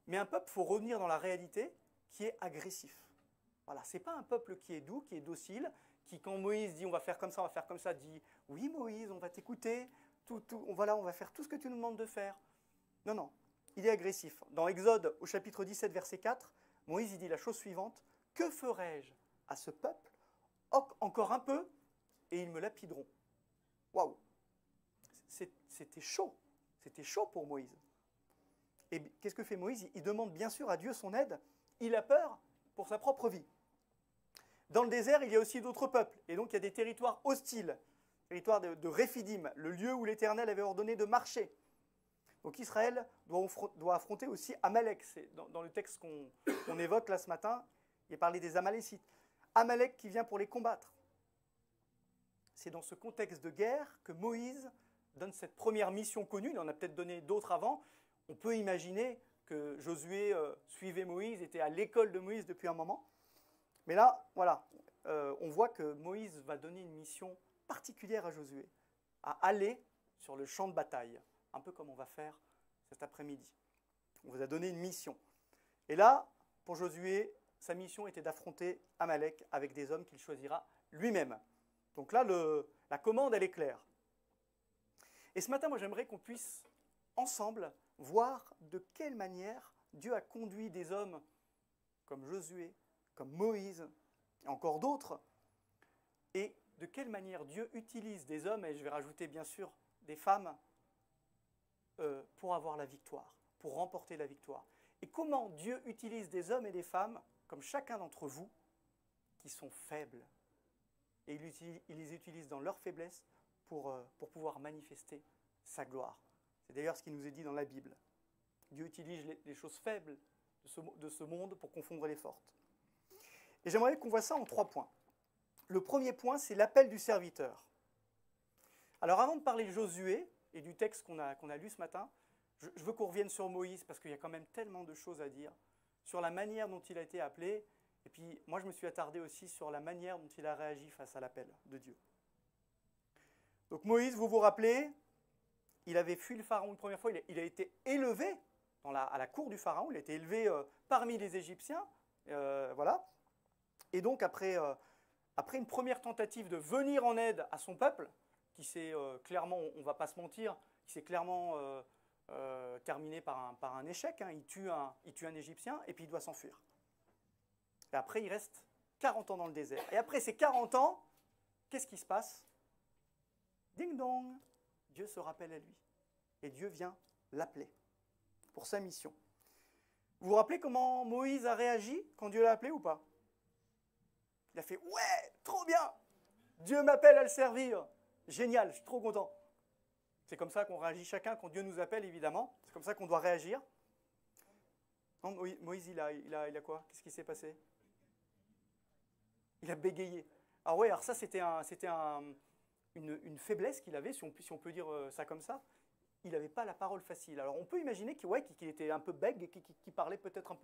[SPEAKER 12] mais un peuple, il faut revenir dans la réalité, qui est agressif. Voilà, ce n'est pas un peuple qui est doux, qui est docile, qui, quand Moïse dit on va faire comme ça, dit oui Moïse, on va t'écouter, on va faire tout ce que tu nous demandes de faire. Non, non, il est agressif. Dans Exode, au chapitre 17, verset 4, Moïse il dit la chose suivante, « Que ferai-je à ce peuple? Encore un peu, et ils me lapideront. » Waouh! C'était chaud pour Moïse. Et qu'est-ce que fait Moïse? Il demande bien sûr à Dieu son aide, il a peur pour sa propre vie. Dans le désert, il y a aussi d'autres peuples, et donc il y a des territoires hostiles, territoire de Réphidim, le lieu où l'Éternel avait ordonné de marcher. Donc Israël doit affronter aussi Amalek. C'est dans le texte qu'on évoque là ce matin, il est parlé des Amalécites. Amalek qui vient pour les combattre. C'est dans ce contexte de guerre que Moïse donne cette première mission connue. Il en a peut-être donné d'autres avant. On peut imaginer que Josué suivait Moïse, était à l'école de Moïse depuis un moment. Mais là, voilà, on voit que Moïse va donner une mission particulière à Josué, à aller sur le champ de bataille, un peu comme on va faire cet après-midi. On vous a donné une mission. Et là, pour Josué, sa mission était d'affronter Amalek avec des hommes qu'il choisira lui-même. Donc là, la commande, elle est claire. Et ce matin, moi, j'aimerais qu'on puisse ensemble voir de quelle manière Dieu a conduit des hommes comme Josué, comme Moïse, et encore d'autres, et de quelle manière Dieu utilise des hommes, et je vais rajouter bien sûr des femmes, pour avoir la victoire, pour remporter la victoire. Et comment Dieu utilise des hommes et des femmes, comme chacun d'entre vous, qui sont faibles. Et il les utilise dans leur faiblesse pour pouvoir manifester sa gloire. C'est d'ailleurs ce qui nous est dit dans la Bible. Dieu utilise les choses faibles de ce monde pour confondre les fortes. Et j'aimerais qu'on voit ça en 3 points. Le premier point, c'est l'appel du serviteur. Alors avant de parler de Josué et du texte qu'on a lu ce matin, je veux qu'on revienne sur Moïse, parce qu'il y a quand même tellement de choses à dire, sur la manière dont il a été appelé, et puis moi je me suis attardé aussi sur la manière dont il a réagi face à l'appel de Dieu. Donc Moïse, vous vous rappelez, il avait fui le Pharaon une première fois, il a été élevé à la cour du Pharaon, il a été élevé parmi les Égyptiens, voilà. Et donc après une première tentative de venir en aide à son peuple, qui s'est clairement, on ne va pas se mentir, qui s'est clairement terminé par un échec, hein. Il tue un Égyptien et puis il doit s'enfuir. Et après il reste 40 ans dans le désert. Et après ces 40 ans, qu'est-ce qui se passe? Ding dong, Dieu se rappelle à lui. Et Dieu vient l'appeler pour sa mission. Vous vous rappelez comment Moïse a réagi quand Dieu l'a appelé ou pas? Il a fait « Ouais, trop bien! Dieu m'appelle à le servir. Génial, je suis trop content. » C'est comme ça qu'on réagit chacun quand Dieu nous appelle, évidemment. C'est comme ça qu'on doit réagir. Non, Moïse, il a quoi? Qu'est-ce qui s'est passé? Il a bégayé. Ah ouais, alors ça, c'était une faiblesse qu'il avait, si on peut dire ça comme ça. Il n'avait pas la parole facile. Alors on peut imaginer qu'il était un peu bègue, qu'il parlait peut-être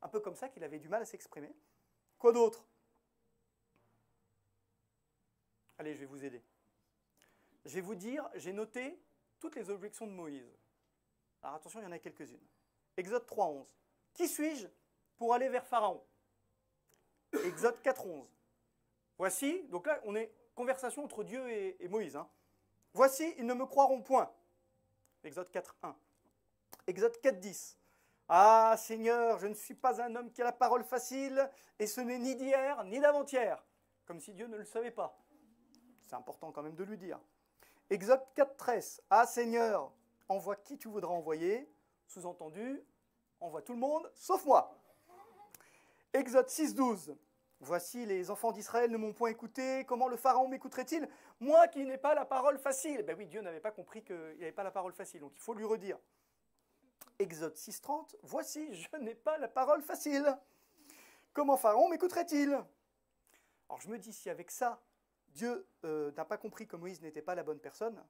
[SPEAKER 12] un peu comme ça, qu'il avait du mal à s'exprimer. Quoi d'autre? Allez, je vais vous aider. Je vais vous dire, j'ai noté toutes les objections de Moïse. Alors attention, il y en a quelques-unes. Exode 3.11. Qui suis-je pour aller vers Pharaon? Exode 4.11. Voici, donc là, on est conversation entre Dieu et Moïse. Hein. Voici, ils ne me croiront point. Exode 4.1. Exode 4.10. Ah, Seigneur, je ne suis pas un homme qui a la parole facile, et ce n'est ni d'hier, ni d'avant-hier. Comme si Dieu ne le savait pas. C'est important quand même de lui dire. Exode 4.13. Ah, Seigneur, envoie qui tu voudras envoyer. Sous-entendu, envoie tout le monde, sauf moi. Exode 6.12. Voici, les enfants d'Israël ne m'ont point écouté. Comment le Pharaon m'écouterait-il? Moi qui n'ai pas la parole facile. Ben oui, Dieu n'avait pas compris qu'il n'avait pas la parole facile, donc il faut lui redire. Exode 6.30. Voici, je n'ai pas la parole facile. Comment Pharaon m'écouterait-il? Alors je me dis, si avec ça, Dieu n'a pas compris que Moïse n'était pas la bonne personne,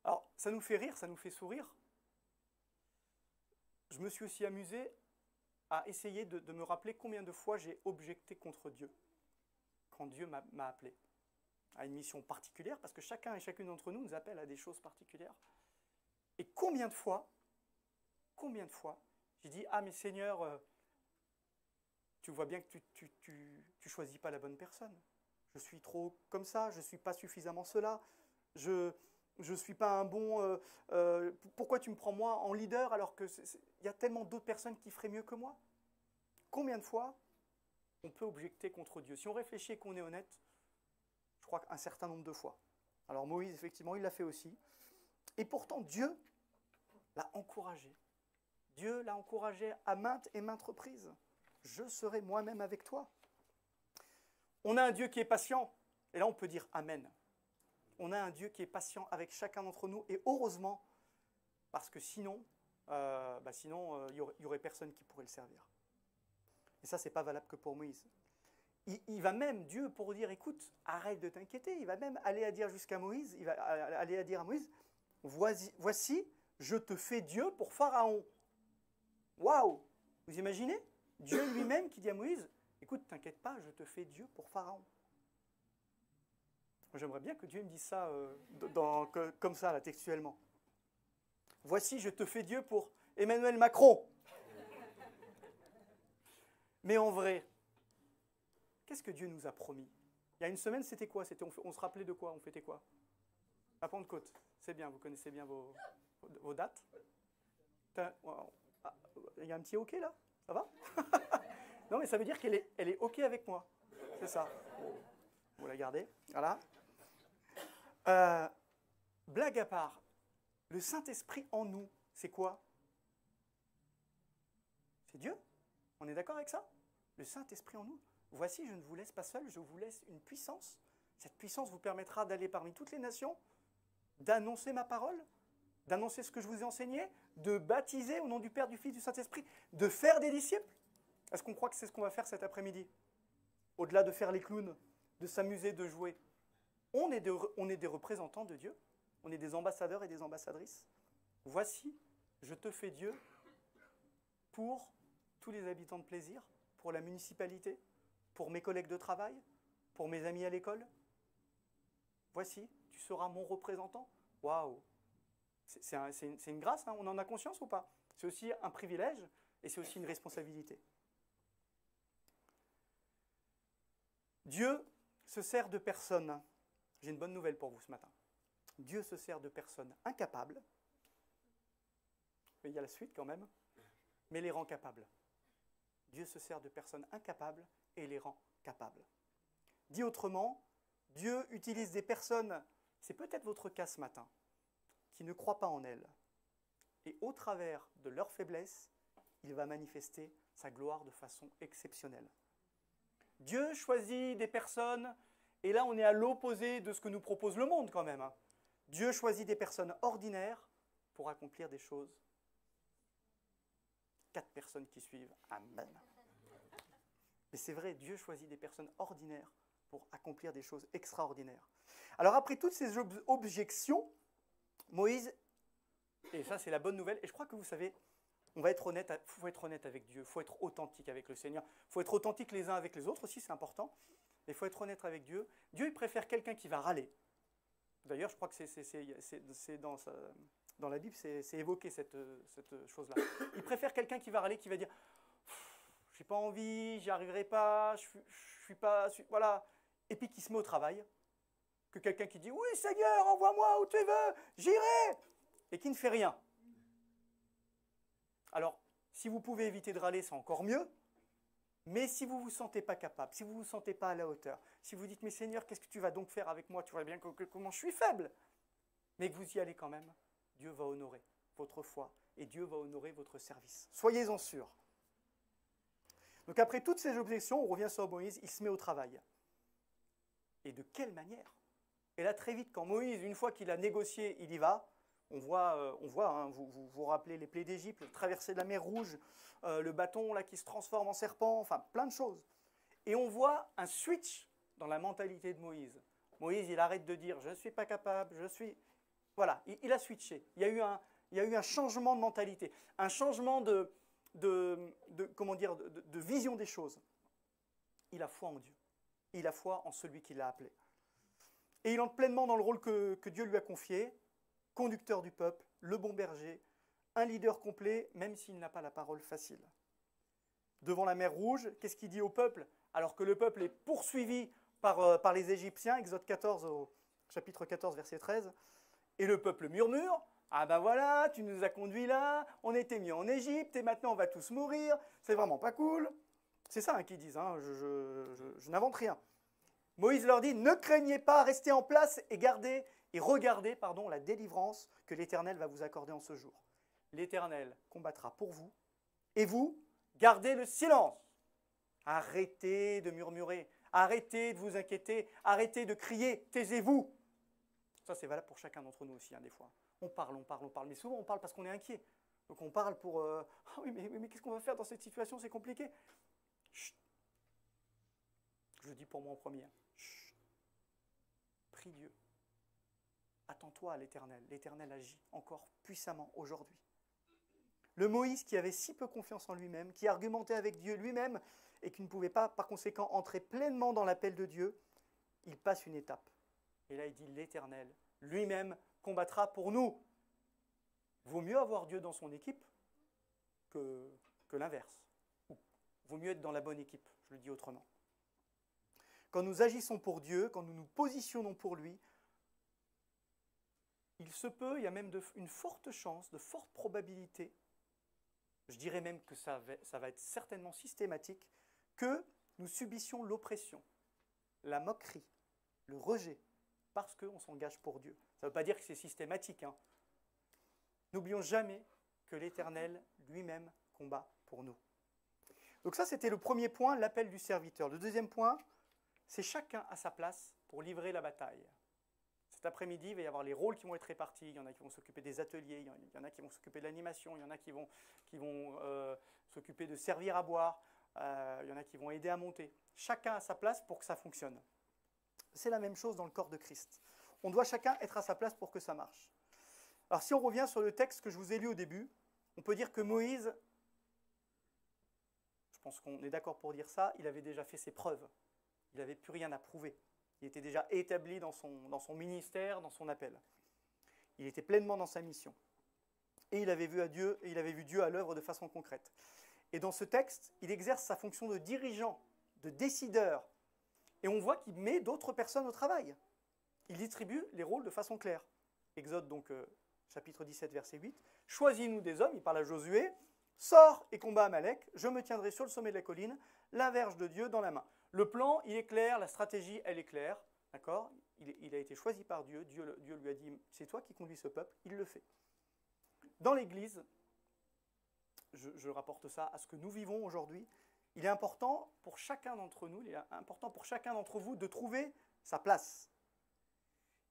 [SPEAKER 12] alors ça nous fait rire, ça nous fait sourire. Je me suis aussi amusé à essayer de me rappeler combien de fois j'ai objecté contre Dieu quand Dieu m'a appelé à une mission particulière, parce que chacun et chacune d'entre nous nous appelle à des choses particulières. Et combien de fois, j'ai dit, ah mais Seigneur, tu vois bien que tu choisis pas la bonne personne. Je suis trop comme ça, je ne suis pas suffisamment cela, je ne suis pas un bon... pourquoi tu me prends moi en leader alors qu'il y a tellement d'autres personnes qui feraient mieux que moi? Combien de fois on peut objecter contre Dieu? Si on réfléchit et qu'on est honnête, je crois qu'un certain nombre de fois. Alors Moïse, effectivement, il l'a fait aussi. Et pourtant, Dieu l'a encouragé. Dieu l'a encouragé à maintes et maintes reprises. Je serai moi-même avec toi. On a un Dieu qui est patient, et là on peut dire Amen. On a un Dieu qui est patient avec chacun d'entre nous, et heureusement, parce que sinon, il y aurait personne qui pourrait le servir. Et ça, c'est pas valable que pour Moïse. Il va même, Dieu, pour dire, écoute, arrête de t'inquiéter, il va même aller à dire jusqu'à Moïse, il va aller à dire à Moïse, voici, je te fais Dieu pour Pharaon. Waouh! Vous imaginez? Dieu lui-même qui dit à Moïse, écoute, t'inquiète pas, je te fais Dieu pour Pharaon. J'aimerais bien que Dieu me dise ça comme ça, là, textuellement. Voici, je te fais Dieu pour Emmanuel Macron. Mais en vrai, qu'est-ce que Dieu nous a promis? Il y a une semaine, c'était quoi? On se rappelait de quoi? On fêtait quoi? À Pentecôte. C'est bien, vous connaissez bien vos dates. Il y a un petit OK là? Ça va? Non, mais ça veut dire qu'elle est OK avec moi. C'est ça. Vous la gardez. Voilà. Blague à part, le Saint-Esprit en nous, c'est quoi? C'est Dieu. On est d'accord avec ça? Le Saint-Esprit en nous. Voici, je ne vous laisse pas seul, je vous laisse une puissance. Cette puissance vous permettra d'aller parmi toutes les nations, d'annoncer ma parole, d'annoncer ce que je vous ai enseigné, de baptiser au nom du Père, du Fils, du Saint-Esprit, de faire des disciples. Est-ce qu'on croit que c'est ce qu'on va faire cet après-midi? Au-delà de faire les clowns, de s'amuser, de jouer. On est des représentants de Dieu. On est des ambassadeurs et des ambassadrices. Voici, je te fais Dieu pour tous les habitants de Plaisir, pour la municipalité, pour mes collègues de travail, pour mes amis à l'école. Voici, tu seras mon représentant. Waouh! C'est une grâce, hein? On en a conscience ou pas? C'est aussi un privilège et c'est aussi une responsabilité. Dieu se sert de personnes. J'ai une bonne nouvelle pour vous ce matin. Dieu se sert de personnes incapables, mais il y a la suite quand même, mais les rend capables. Dieu se sert de personnes incapables et les rend capables. Dit autrement, Dieu utilise des personnes, c'est peut-être votre cas ce matin, qui ne croient pas en elles. Et au travers de leur faiblesse, il va manifester sa gloire de façon exceptionnelle. Dieu choisit des personnes, et là on est à l'opposé de ce que nous propose le monde quand même. Hein. Dieu choisit des personnes ordinaires pour accomplir des choses. 4 personnes qui suivent. Amen. Mais c'est vrai, Dieu choisit des personnes ordinaires pour accomplir des choses extraordinaires. Alors après toutes ces objections, Moïse, et ça c'est la bonne nouvelle, et je crois que vous savez, on va être honnête, faut être honnête avec Dieu, il faut être authentique avec le Seigneur, il faut être authentique les uns avec les autres aussi, c'est important, mais il faut être honnête avec Dieu. Dieu, il préfère quelqu'un qui va râler. D'ailleurs, je crois que c'est dans la Bible, c'est évoqué cette chose-là. Il préfère quelqu'un qui va râler, qui va dire « j'ai pas envie, j'y arriverai pas, je suis pas... voilà », et puis qui se met au travail, que quelqu'un qui dit « oui Seigneur, envoie-moi où tu veux, j'irai », et qui ne fait rien. Alors, si vous pouvez éviter de râler, c'est encore mieux, mais si vous ne vous sentez pas capable, si vous ne vous sentez pas à la hauteur, si vous dites « mais Seigneur, qu'est-ce que tu vas donc faire avec moi? Tu vois bien comment je suis faible », mais que vous y allez quand même, Dieu va honorer votre foi et Dieu va honorer votre service. Soyez-en sûrs. Donc après toutes ces objections, on revient sur Moïse, il se met au travail. Et de quelle manière? Et là, très vite, quand Moïse, une fois qu'il a négocié, il y va, on voit hein, vous rappelez les plaies d'Égypte, traverser de la mer Rouge, le bâton là, qui se transforme en serpent, enfin plein de choses. Et on voit un switch dans la mentalité de Moïse. Moïse, il arrête de dire « je ne suis pas capable, je suis… » Voilà, il a switché. Il y a eu un changement de mentalité, un changement de vision des choses. Il a foi en Dieu. Il a foi en celui qui l'a appelé. Et il entre pleinement dans le rôle que Dieu lui a confié, conducteur du peuple, le bon berger, un leader complet, même s'il n'a pas la parole facile. Devant la mer Rouge, qu'est-ce qu'il dit au peuple? Alors que le peuple est poursuivi par les Égyptiens, Exode 14, au chapitre 14, verset 13, et le peuple murmure, « Ah ben voilà, tu nous as conduits là, on était mis en Égypte, et maintenant on va tous mourir, c'est vraiment pas cool. » C'est ça hein, qu'ils disent, hein, je n'invente rien. Moïse leur dit, « Ne craignez pas, restez en place et regardez la délivrance que l'Éternel va vous accorder en ce jour. L'Éternel combattra pour vous, et vous, gardez le silence. Arrêtez de murmurer, arrêtez de vous inquiéter, arrêtez de crier, taisez-vous. » Ça, c'est valable pour chacun d'entre nous aussi, hein, des fois. On parle, mais souvent on parle parce qu'on est inquiet. Donc on parle pour « Ah oui, mais qu'est-ce qu'on va faire dans cette situation, c'est compliqué. » Chut. Je le dis pour moi en premier. Chut. Prie Dieu. Attends-toi à l'Éternel. L'Éternel agit encore puissamment aujourd'hui. Le Moïse qui avait si peu confiance en lui-même, qui argumentait avec Dieu lui-même et qui ne pouvait pas, par conséquent, entrer pleinement dans l'appel de Dieu, il passe une étape. Et là, il dit, l'Éternel lui-même combattra pour nous. Vaut mieux avoir Dieu dans son équipe que l'inverse. Vaut mieux être dans la bonne équipe, je le dis autrement. Quand nous agissons pour Dieu, quand nous nous positionnons pour lui, il se peut, il y a même une forte chance, de fortes probabilités, je dirais même que ça va être certainement systématique, que nous subissions l'oppression, la moquerie, le rejet, parce qu'on s'engage pour Dieu. Ça ne veut pas dire que c'est systématique, hein. N'oublions jamais que l'Éternel lui-même combat pour nous. Donc ça, c'était le premier point, l'appel du serviteur. Le deuxième point, c'est chacun à sa place pour livrer la bataille. Cet après-midi, il va y avoir les rôles qui vont être répartis. Il y en a qui vont s'occuper des ateliers, il y en a qui vont s'occuper de l'animation, il y en a qui vont s'occuper de servir à boire, il y en a qui vont aider à monter. Chacun à sa place pour que ça fonctionne. C'est la même chose dans le corps de Christ. On doit chacun être à sa place pour que ça marche. Alors si on revient sur le texte que je vous ai lu au début, on peut dire que Moïse, je pense qu'on est d'accord pour dire ça, il avait déjà fait ses preuves. Il n'avait plus rien à prouver. Il était déjà établi dans son ministère, dans son appel. Il était pleinement dans sa mission. Et il avait vu Dieu à l'œuvre de façon concrète. Et dans ce texte, il exerce sa fonction de dirigeant, de décideur. Et on voit qu'il met d'autres personnes au travail. Il distribue les rôles de façon claire. Exode donc, chapitre 17, verset 8. « Choisis-nous des hommes », il parle à Josué, « sors et combat Amalek, je me tiendrai sur le sommet de la colline, la verge de Dieu dans la main. » Le plan, il est clair, la stratégie, elle est claire, d'accord ? Il a été choisi par Dieu, Dieu lui a dit, c'est toi qui conduis ce peuple, il le fait. Dans l'Église, je rapporte ça à ce que nous vivons aujourd'hui, il est important pour chacun d'entre nous, il est important pour chacun d'entre vous de trouver sa place.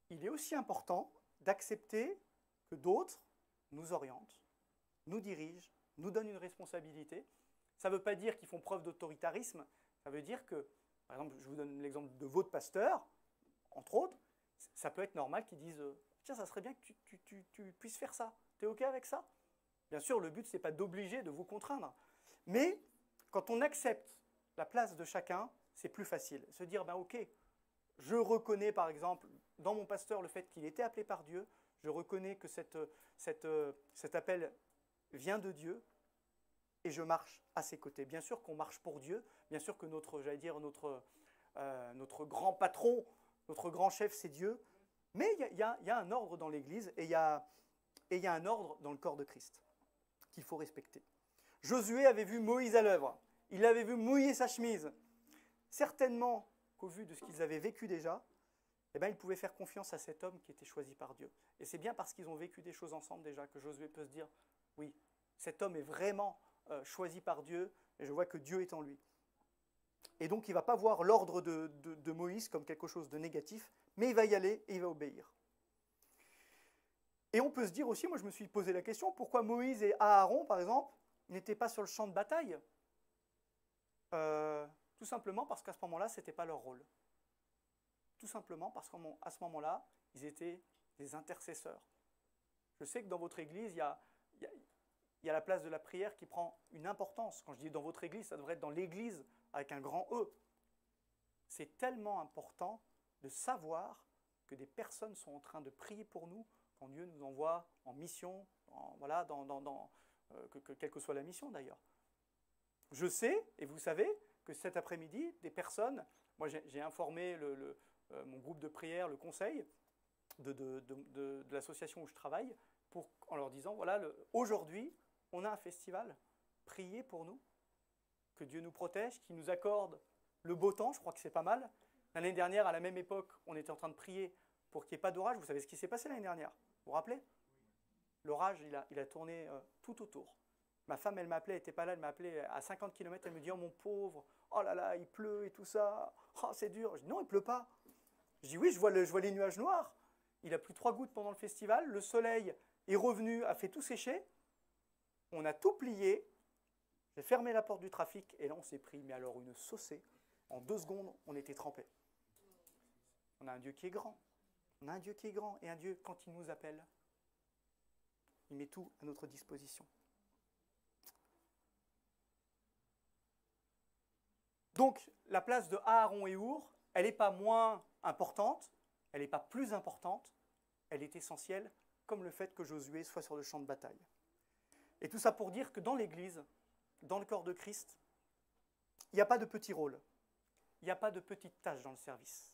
[SPEAKER 12] Il est aussi important d'accepter que d'autres nous orientent, nous dirigent, nous donnent une responsabilité. Ça ne veut pas dire qu'ils font preuve d'autoritarisme. Ça veut dire que, par exemple, je vous donne l'exemple de votre pasteur, entre autres, ça peut être normal qu'ils disent « Tiens, ça serait bien que tu puisses faire ça. Tu es OK avec ça ?» Bien sûr, le but, ce n'est pas d'obliger, de vous contraindre. Mais quand on accepte la place de chacun, c'est plus facile. Se dire « OK, je reconnais, par exemple, dans mon pasteur, le fait qu'il était appelé par Dieu. Je reconnais que cet appel vient de Dieu. Et je marche à ses côtés. Bien sûr qu'on marche pour Dieu, bien sûr que notre grand patron, notre grand chef, c'est Dieu, mais il y a un ordre dans l'Église et il y a un ordre dans le corps de Christ qu'il faut respecter. Josué avait vu Moïse à l'œuvre, il avait vu mouiller sa chemise. Certainement qu'au vu de ce qu'ils avaient vécu déjà, ils pouvaient faire confiance à cet homme qui était choisi par Dieu. Et c'est bien parce qu'ils ont vécu des choses ensemble déjà que Josué peut se dire, oui, cet homme est vraiment choisi par Dieu, et je vois que Dieu est en lui. Et donc il ne va pas voir l'ordre de Moïse comme quelque chose de négatif, mais il va y aller et il va obéir. Et on peut se dire aussi, moi je me suis posé la question, pourquoi Moïse et Aaron, par exemple, n'étaient pas sur le champ de bataille ? Tout simplement parce qu'à ce moment-là, ce n'était pas leur rôle. Tout simplement parce qu'à ce moment-là, ils étaient des intercesseurs. Je sais que dans votre église, il y a la place de la prière qui prend une importance. Quand je dis dans votre église, ça devrait être dans l'église avec un grand E. C'est tellement important de savoir que des personnes sont en train de prier pour nous quand Dieu nous envoie en mission, quelle que soit la mission d'ailleurs. Je sais, et vous savez, que cet après-midi, des personnes, moi j'ai informé mon groupe de prière, le conseil de l'association où je travaille, en leur disant, voilà, aujourd'hui, on a un festival, priez pour nous, que Dieu nous protège, qu'il nous accorde le beau temps, je crois que c'est pas mal. L'année dernière, à la même époque, on était en train de prier pour qu'il n'y ait pas d'orage. Vous savez ce qui s'est passé l'année dernière? Vous vous rappelez? L'orage, il a tourné tout autour. Ma femme, elle m'appelait, elle n'était pas là, elle m'a appelé à 50 km, elle me dit, oh mon pauvre, oh là là, il pleut et tout ça, oh c'est dur. Je dis, non, il ne pleut pas. Je dis, oui, je vois les nuages noirs. Il a plu 3 gouttes pendant le festival, le soleil est revenu, a fait tout sécher. On a tout plié, j'ai fermé la porte du trafic, et là on s'est pris, mais alors une saucée. En 2 secondes, on était trempés. On a un Dieu qui est grand. On a un Dieu qui est grand, et un Dieu, quand il nous appelle, il met tout à notre disposition. Donc, la place de Aaron et Our, elle n'est pas moins importante, elle n'est pas plus importante, elle est essentielle, comme le fait que Josué soit sur le champ de bataille. Et tout ça pour dire que dans l'Église, dans le corps de Christ, il n'y a pas de petit rôle, il n'y a pas de petite tâche dans le service.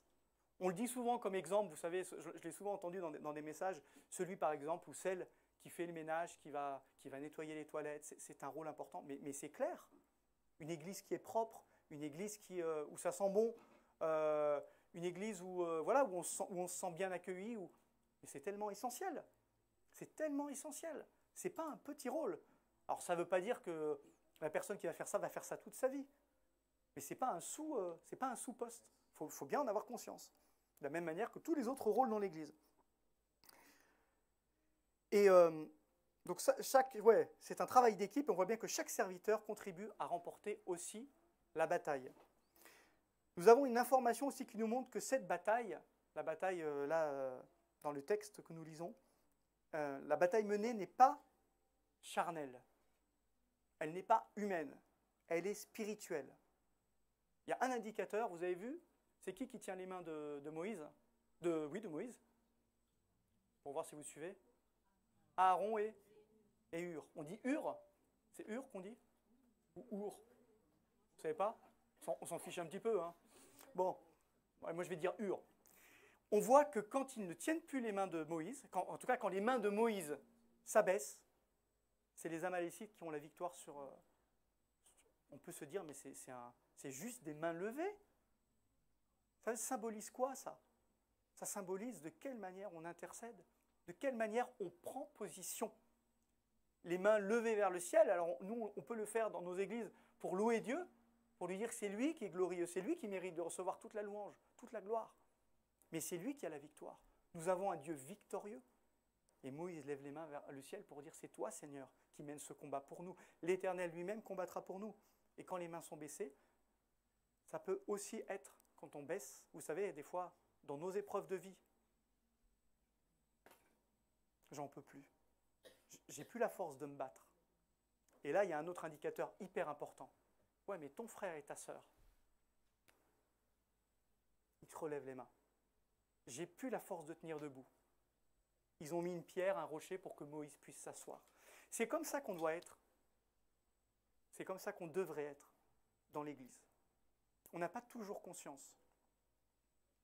[SPEAKER 12] On le dit souvent comme exemple, vous savez, je l'ai souvent entendu dans des messages, celui par exemple ou celle qui fait le ménage, qui va nettoyer les toilettes, c'est un rôle important, mais c'est clair. Une église qui est propre, une église où ça sent bon, une église où on se sent bien accueilli, mais c'est tellement essentiel. C'est tellement essentiel. Ce n'est pas un petit rôle. Alors ça ne veut pas dire que la personne qui va faire ça toute sa vie. Mais ce n'est pas un sous-poste. Il faut bien en avoir conscience. De la même manière que tous les autres rôles dans l'Église. Et donc c'est un travail d'équipe. On voit bien que chaque serviteur contribue à remporter aussi la bataille. Nous avons une information aussi qui nous montre que cette bataille, la bataille dans le texte que nous lisons, la bataille menée n'est pas charnelle. Elle n'est pas humaine. Elle est spirituelle. Il y a un indicateur, vous avez vu? C'est qui tient les mains de Moïse? De Moïse. Pour voir si vous suivez. Aaron et Hur. On dit Hur? C'est Hur qu'on dit? Ou Our? Vous savez pas? On s'en fiche un petit peu. Hein. Bon, moi je vais dire Hur. On voit que quand ils ne tiennent plus les mains de Moïse, en tout cas quand les mains de Moïse s'abaissent, c'est les Amalécites qui ont la victoire sur... on peut se dire, mais c'est juste des mains levées. Ça symbolise quoi, ça? Ça symbolise de quelle manière on intercède, de quelle manière on prend position. Les mains levées vers le ciel, alors nous, on peut le faire dans nos églises pour louer Dieu, pour lui dire que c'est lui qui est glorieux, c'est lui qui mérite de recevoir toute la louange, toute la gloire. Mais c'est lui qui a la victoire. Nous avons un Dieu victorieux. Et Moïse lève les mains vers le ciel pour dire, c'est toi, Seigneur, qui mène ce combat pour nous. L'Éternel lui-même combattra pour nous. Et quand les mains sont baissées, ça peut aussi être, quand on baisse, vous savez, des fois, dans nos épreuves de vie, j'en peux plus. J'ai plus la force de me battre. Et là, il y a un autre indicateur hyper important. Ouais, mais ton frère et ta sœur, ils te relèvent les mains. J'ai plus la force de tenir debout. Ils ont mis une pierre, un rocher pour que Moïse puisse s'asseoir. C'est comme ça qu'on doit être. C'est comme ça qu'on devrait être dans l'Église. On n'a pas toujours conscience.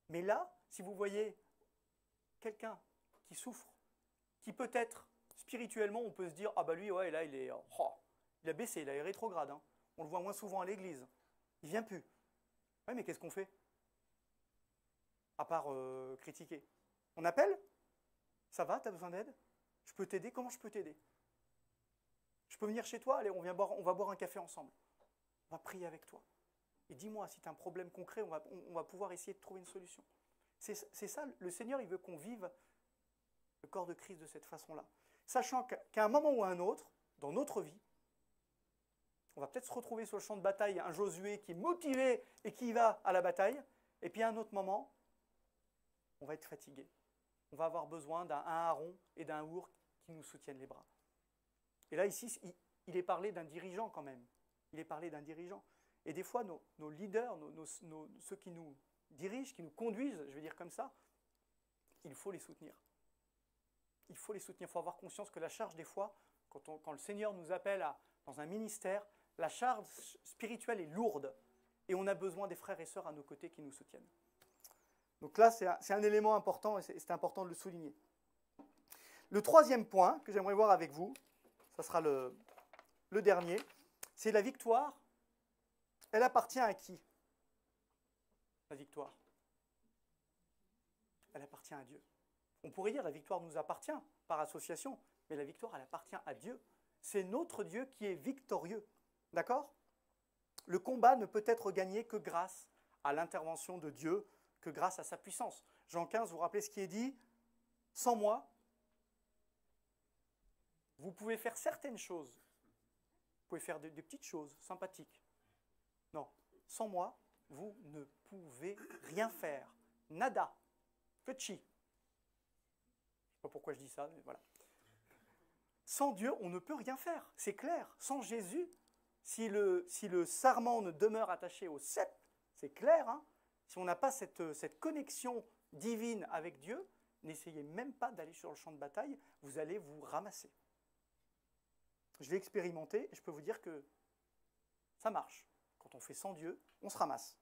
[SPEAKER 12] Mais là, si vous voyez quelqu'un qui souffre, qui peut-être, spirituellement, on peut se dire, ah bah lui, ouais, là, il a baissé, il est rétrograde. Hein. On le voit moins souvent à l'Église. Il ne vient plus. Ouais, mais qu'est-ce qu'on fait? À part critiquer. On appelle? Ça va, tu as besoin d'aide? Je peux t'aider? Comment je peux t'aider? Je peux venir chez toi? Allez, on va boire un café ensemble. On va prier avec toi. Et dis-moi, si tu as un problème concret, on va pouvoir essayer de trouver une solution. C'est ça, le Seigneur, il veut qu'on vive le corps de Christ de cette façon-là. Sachant qu'à un moment ou à un autre, dans notre vie, on va peut-être se retrouver sur le champ de bataille, un Josué qui est motivé et qui va à la bataille, et puis à un autre moment, on va être fatigué. On va avoir besoin d'un Aaron et d'un Our qui nous soutiennent les bras. Et là, ici, il est parlé d'un dirigeant quand même. Il est parlé d'un dirigeant. Et des fois, nos leaders, ceux qui nous dirigent, qui nous conduisent, je vais dire comme ça, il faut les soutenir. Il faut les soutenir. Il faut avoir conscience que la charge, des fois, quand le Seigneur nous appelle dans un ministère, la charge spirituelle est lourde. Et on a besoin des frères et sœurs à nos côtés qui nous soutiennent. Donc là, c'est un élément important et c'est important de le souligner. Le troisième point que j'aimerais voir avec vous, ça sera le dernier, c'est la victoire. Elle appartient à qui? La victoire. Elle appartient à Dieu. On pourrait dire la victoire nous appartient par association, mais la victoire, elle appartient à Dieu. C'est notre Dieu qui est victorieux. D'accord? Le combat ne peut être gagné que grâce à l'intervention de Dieu, que grâce à sa puissance. Jean 15, vous vous rappelez ce qui est dit? Sans moi, vous pouvez faire certaines choses. Vous pouvez faire des petites choses sympathiques. Non, sans moi, vous ne pouvez rien faire. Nada. Petit. Je ne sais pas pourquoi je dis ça, mais voilà. Sans Dieu, on ne peut rien faire. C'est clair. Sans Jésus, si le sarment ne demeure attaché au cep, c'est clair, hein. Si on n'a pas cette connexion divine avec Dieu, n'essayez même pas d'aller sur le champ de bataille, vous allez vous ramasser. Je l'ai expérimenté et je peux vous dire que ça marche. Quand on fait sans Dieu, on se ramasse.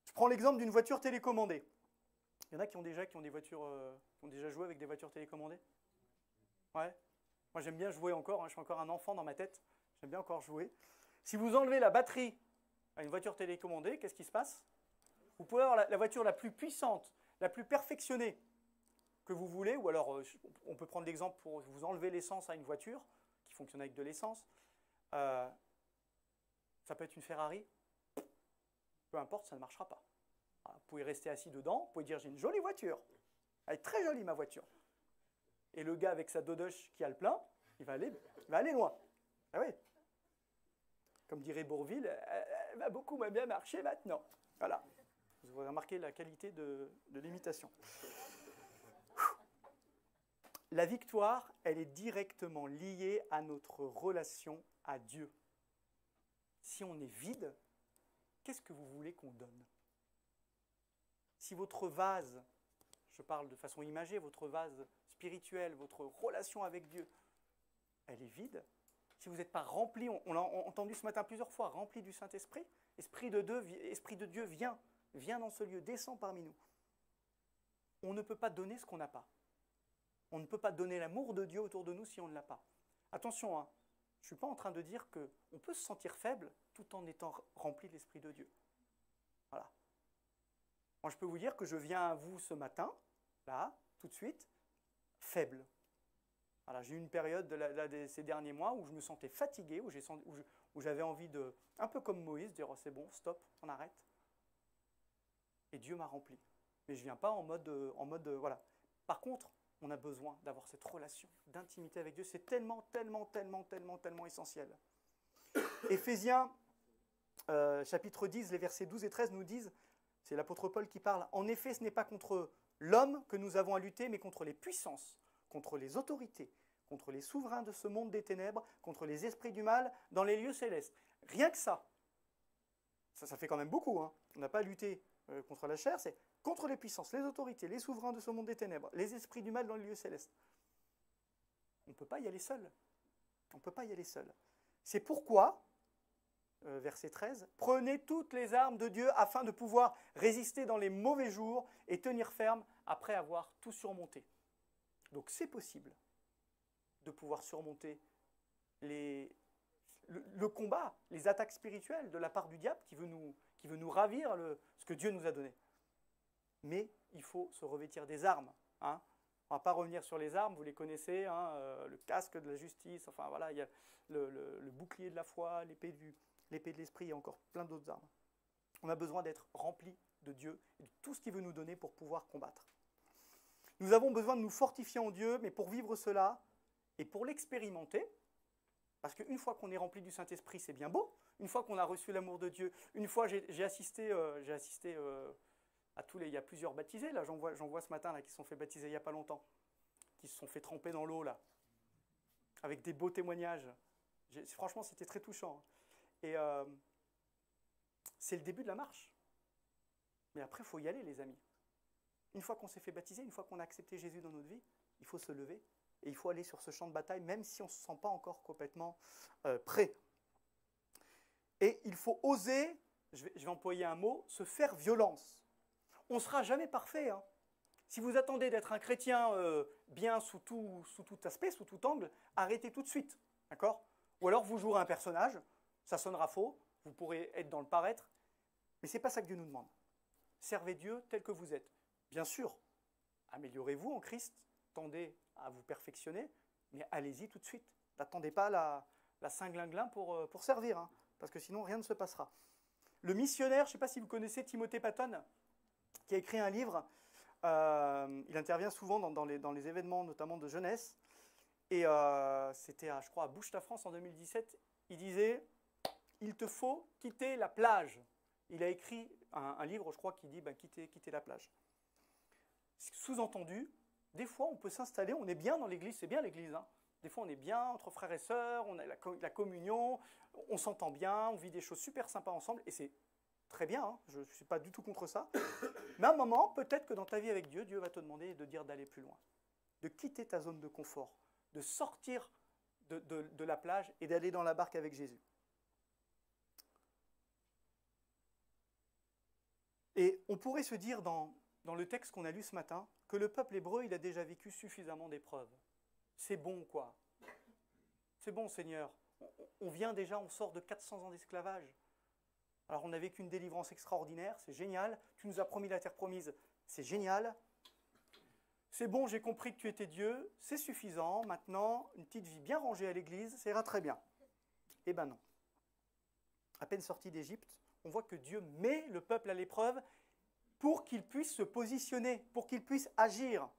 [SPEAKER 12] Je prends l'exemple d'une voiture télécommandée. Il y en a qui ont déjà des voitures, qui ont déjà joué avec des voitures télécommandées? Ouais. Moi, j'aime bien jouer encore. Hein, je suis encore un enfant dans ma tête. J'aime bien encore jouer. Si vous enlevez la batterie à une voiture télécommandée, qu'est-ce qui se passe? Vous pouvez avoir la voiture la plus puissante, la plus perfectionnée que vous voulez, ou alors on peut prendre l'exemple pour vous enlever l'essence à une voiture qui fonctionne avec de l'essence. Ça peut être une Ferrari. Peu importe, ça ne marchera pas. Vous pouvez rester assis dedans, vous pouvez dire j'ai une jolie voiture. Elle est très jolie ma voiture. Et le gars avec sa dodoche qui a le plein, il va aller loin. Ah oui. Comme dirait Bourvil, elle va beaucoup moins bien marcher maintenant. Voilà. Vous aurez remarqué la qualité de l'imitation. La victoire, elle est directement liée à notre relation à Dieu. Si on est vide, qu'est-ce que vous voulez qu'on donne? Si votre vase, je parle de façon imagée, votre vase spirituel, votre relation avec Dieu, elle est vide, si vous n'êtes pas rempli, on l'a entendu ce matin plusieurs fois, rempli du Saint-Esprit, Esprit de Dieu viens dans ce lieu, descend parmi nous. On ne peut pas donner ce qu'on n'a pas. On ne peut pas donner l'amour de Dieu autour de nous si on ne l'a pas. Attention, hein, je ne suis pas en train de dire qu'on peut se sentir faible tout en étant rempli de l'Esprit de Dieu. Voilà. Moi, je peux vous dire que je viens à vous ce matin, là, tout de suite, faible. Voilà, j'ai eu une période de ces derniers mois où je me sentais fatigué, où j'avais envie de, un peu comme Moïse, dire oh, c'est bon, stop, on arrête. Et Dieu m'a rempli. Mais je ne viens pas en mode voilà. Par contre, on a besoin d'avoir cette relation d'intimité avec Dieu. C'est tellement essentiel. Éphésiens, chapitre 10, les versets 12 et 13 nous disent, c'est l'apôtre Paul qui parle, « En effet, ce n'est pas contre l'homme que nous avons à lutter, mais contre les puissances, contre les autorités, contre les souverains de ce monde des ténèbres, contre les esprits du mal dans les lieux célestes. » Rien que ça fait quand même beaucoup. Hein. On n'a pas à lutter contre la chair, c'est contre les puissances, les autorités, les souverains de ce monde des ténèbres, les esprits du mal dans les lieux célestes. On ne peut pas y aller seul. On ne peut pas y aller seul. C'est pourquoi, verset 13, « Prenez toutes les armes de Dieu afin de pouvoir résister dans les mauvais jours et tenir ferme après avoir tout surmonté. » Donc c'est possible de pouvoir surmonter le combat, les attaques spirituelles de la part du diable qui veut nous ravir ce que Dieu nous a donné. Mais il faut se revêtir des armes. Hein. On ne va pas revenir sur les armes, vous les connaissez, hein, le casque de la justice, enfin voilà, il y a le bouclier de la foi, l'épée de l'esprit et encore plein d'autres armes. On a besoin d'être rempli de Dieu et de tout ce qu'il veut nous donner pour pouvoir combattre. Nous avons besoin de nous fortifier en Dieu, mais pour vivre cela et pour l'expérimenter, parce qu'une fois qu'on est rempli du Saint-Esprit, c'est bien beau. Une fois qu'on a reçu l'amour de Dieu, une fois j'ai assisté à tous les... Il y a plusieurs baptisés, là, j'en vois ce matin, là, qui se sont fait baptiser il n'y a pas longtemps, qui se sont fait tremper dans l'eau, là, avec des beaux témoignages. Franchement, c'était très touchant. Et c'est le début de la marche. Mais après, il faut y aller, les amis. Une fois qu'on s'est fait baptiser, une fois qu'on a accepté Jésus dans notre vie, il faut se lever et il faut aller sur ce champ de bataille, même si on ne se sent pas encore complètement prêt. Et il faut oser, je vais employer un mot, se faire violence. On ne sera jamais parfait. Hein. Si vous attendez d'être un chrétien bien sous tout aspect, sous tout angle, arrêtez tout de suite. D'accord ? Ou alors vous jouerez un personnage, ça sonnera faux, vous pourrez être dans le paraître, mais ce n'est pas ça que Dieu nous demande. Servez Dieu tel que vous êtes. Bien sûr, améliorez-vous en Christ, tendez à vous perfectionner, mais allez-y tout de suite. N'attendez pas la Saint-Glinglin pour servir, hein, parce que sinon rien ne se passera. Le missionnaire, je ne sais pas si vous connaissez Timothée Patton, qui a écrit un livre, il intervient souvent dans les événements, notamment de jeunesse, et c'était, je crois, à Bouche la France en 2017, il disait « Il te faut quitter la plage ». Il a écrit un livre, je crois, qui dit quitter la plage. Sous-entendu, des fois on peut s'installer, on est bien dans l'église, c'est bien l'église, hein. Des fois on est bien entre frères et sœurs, on a la communion, on s'entend bien, on vit des choses super sympas ensemble, et c'est très bien, hein, je ne suis pas du tout contre ça. Mais à un moment, peut-être que dans ta vie avec Dieu, Dieu va te demander de dire d'aller plus loin, de quitter ta zone de confort, de sortir de la plage et d'aller dans la barque avec Jésus. Et on pourrait se dire dans le texte qu'on a lu ce matin que le peuple hébreu, il a déjà vécu suffisamment d'épreuves. C'est bon, quoi. C'est bon, Seigneur. On vient déjà, on sort de 400 ans d'esclavage. Alors on a vécu une délivrance extraordinaire, c'est génial. Tu nous as promis la terre promise, c'est génial. C'est bon, j'ai compris que tu étais Dieu, c'est suffisant. Maintenant, une petite vie bien rangée à l'église, ça ira très bien. Eh ben non. À peine sorti d'Égypte, on voit que Dieu met le peuple à l'épreuve pour qu'il puisse se positionner, pour qu'il puisse agir.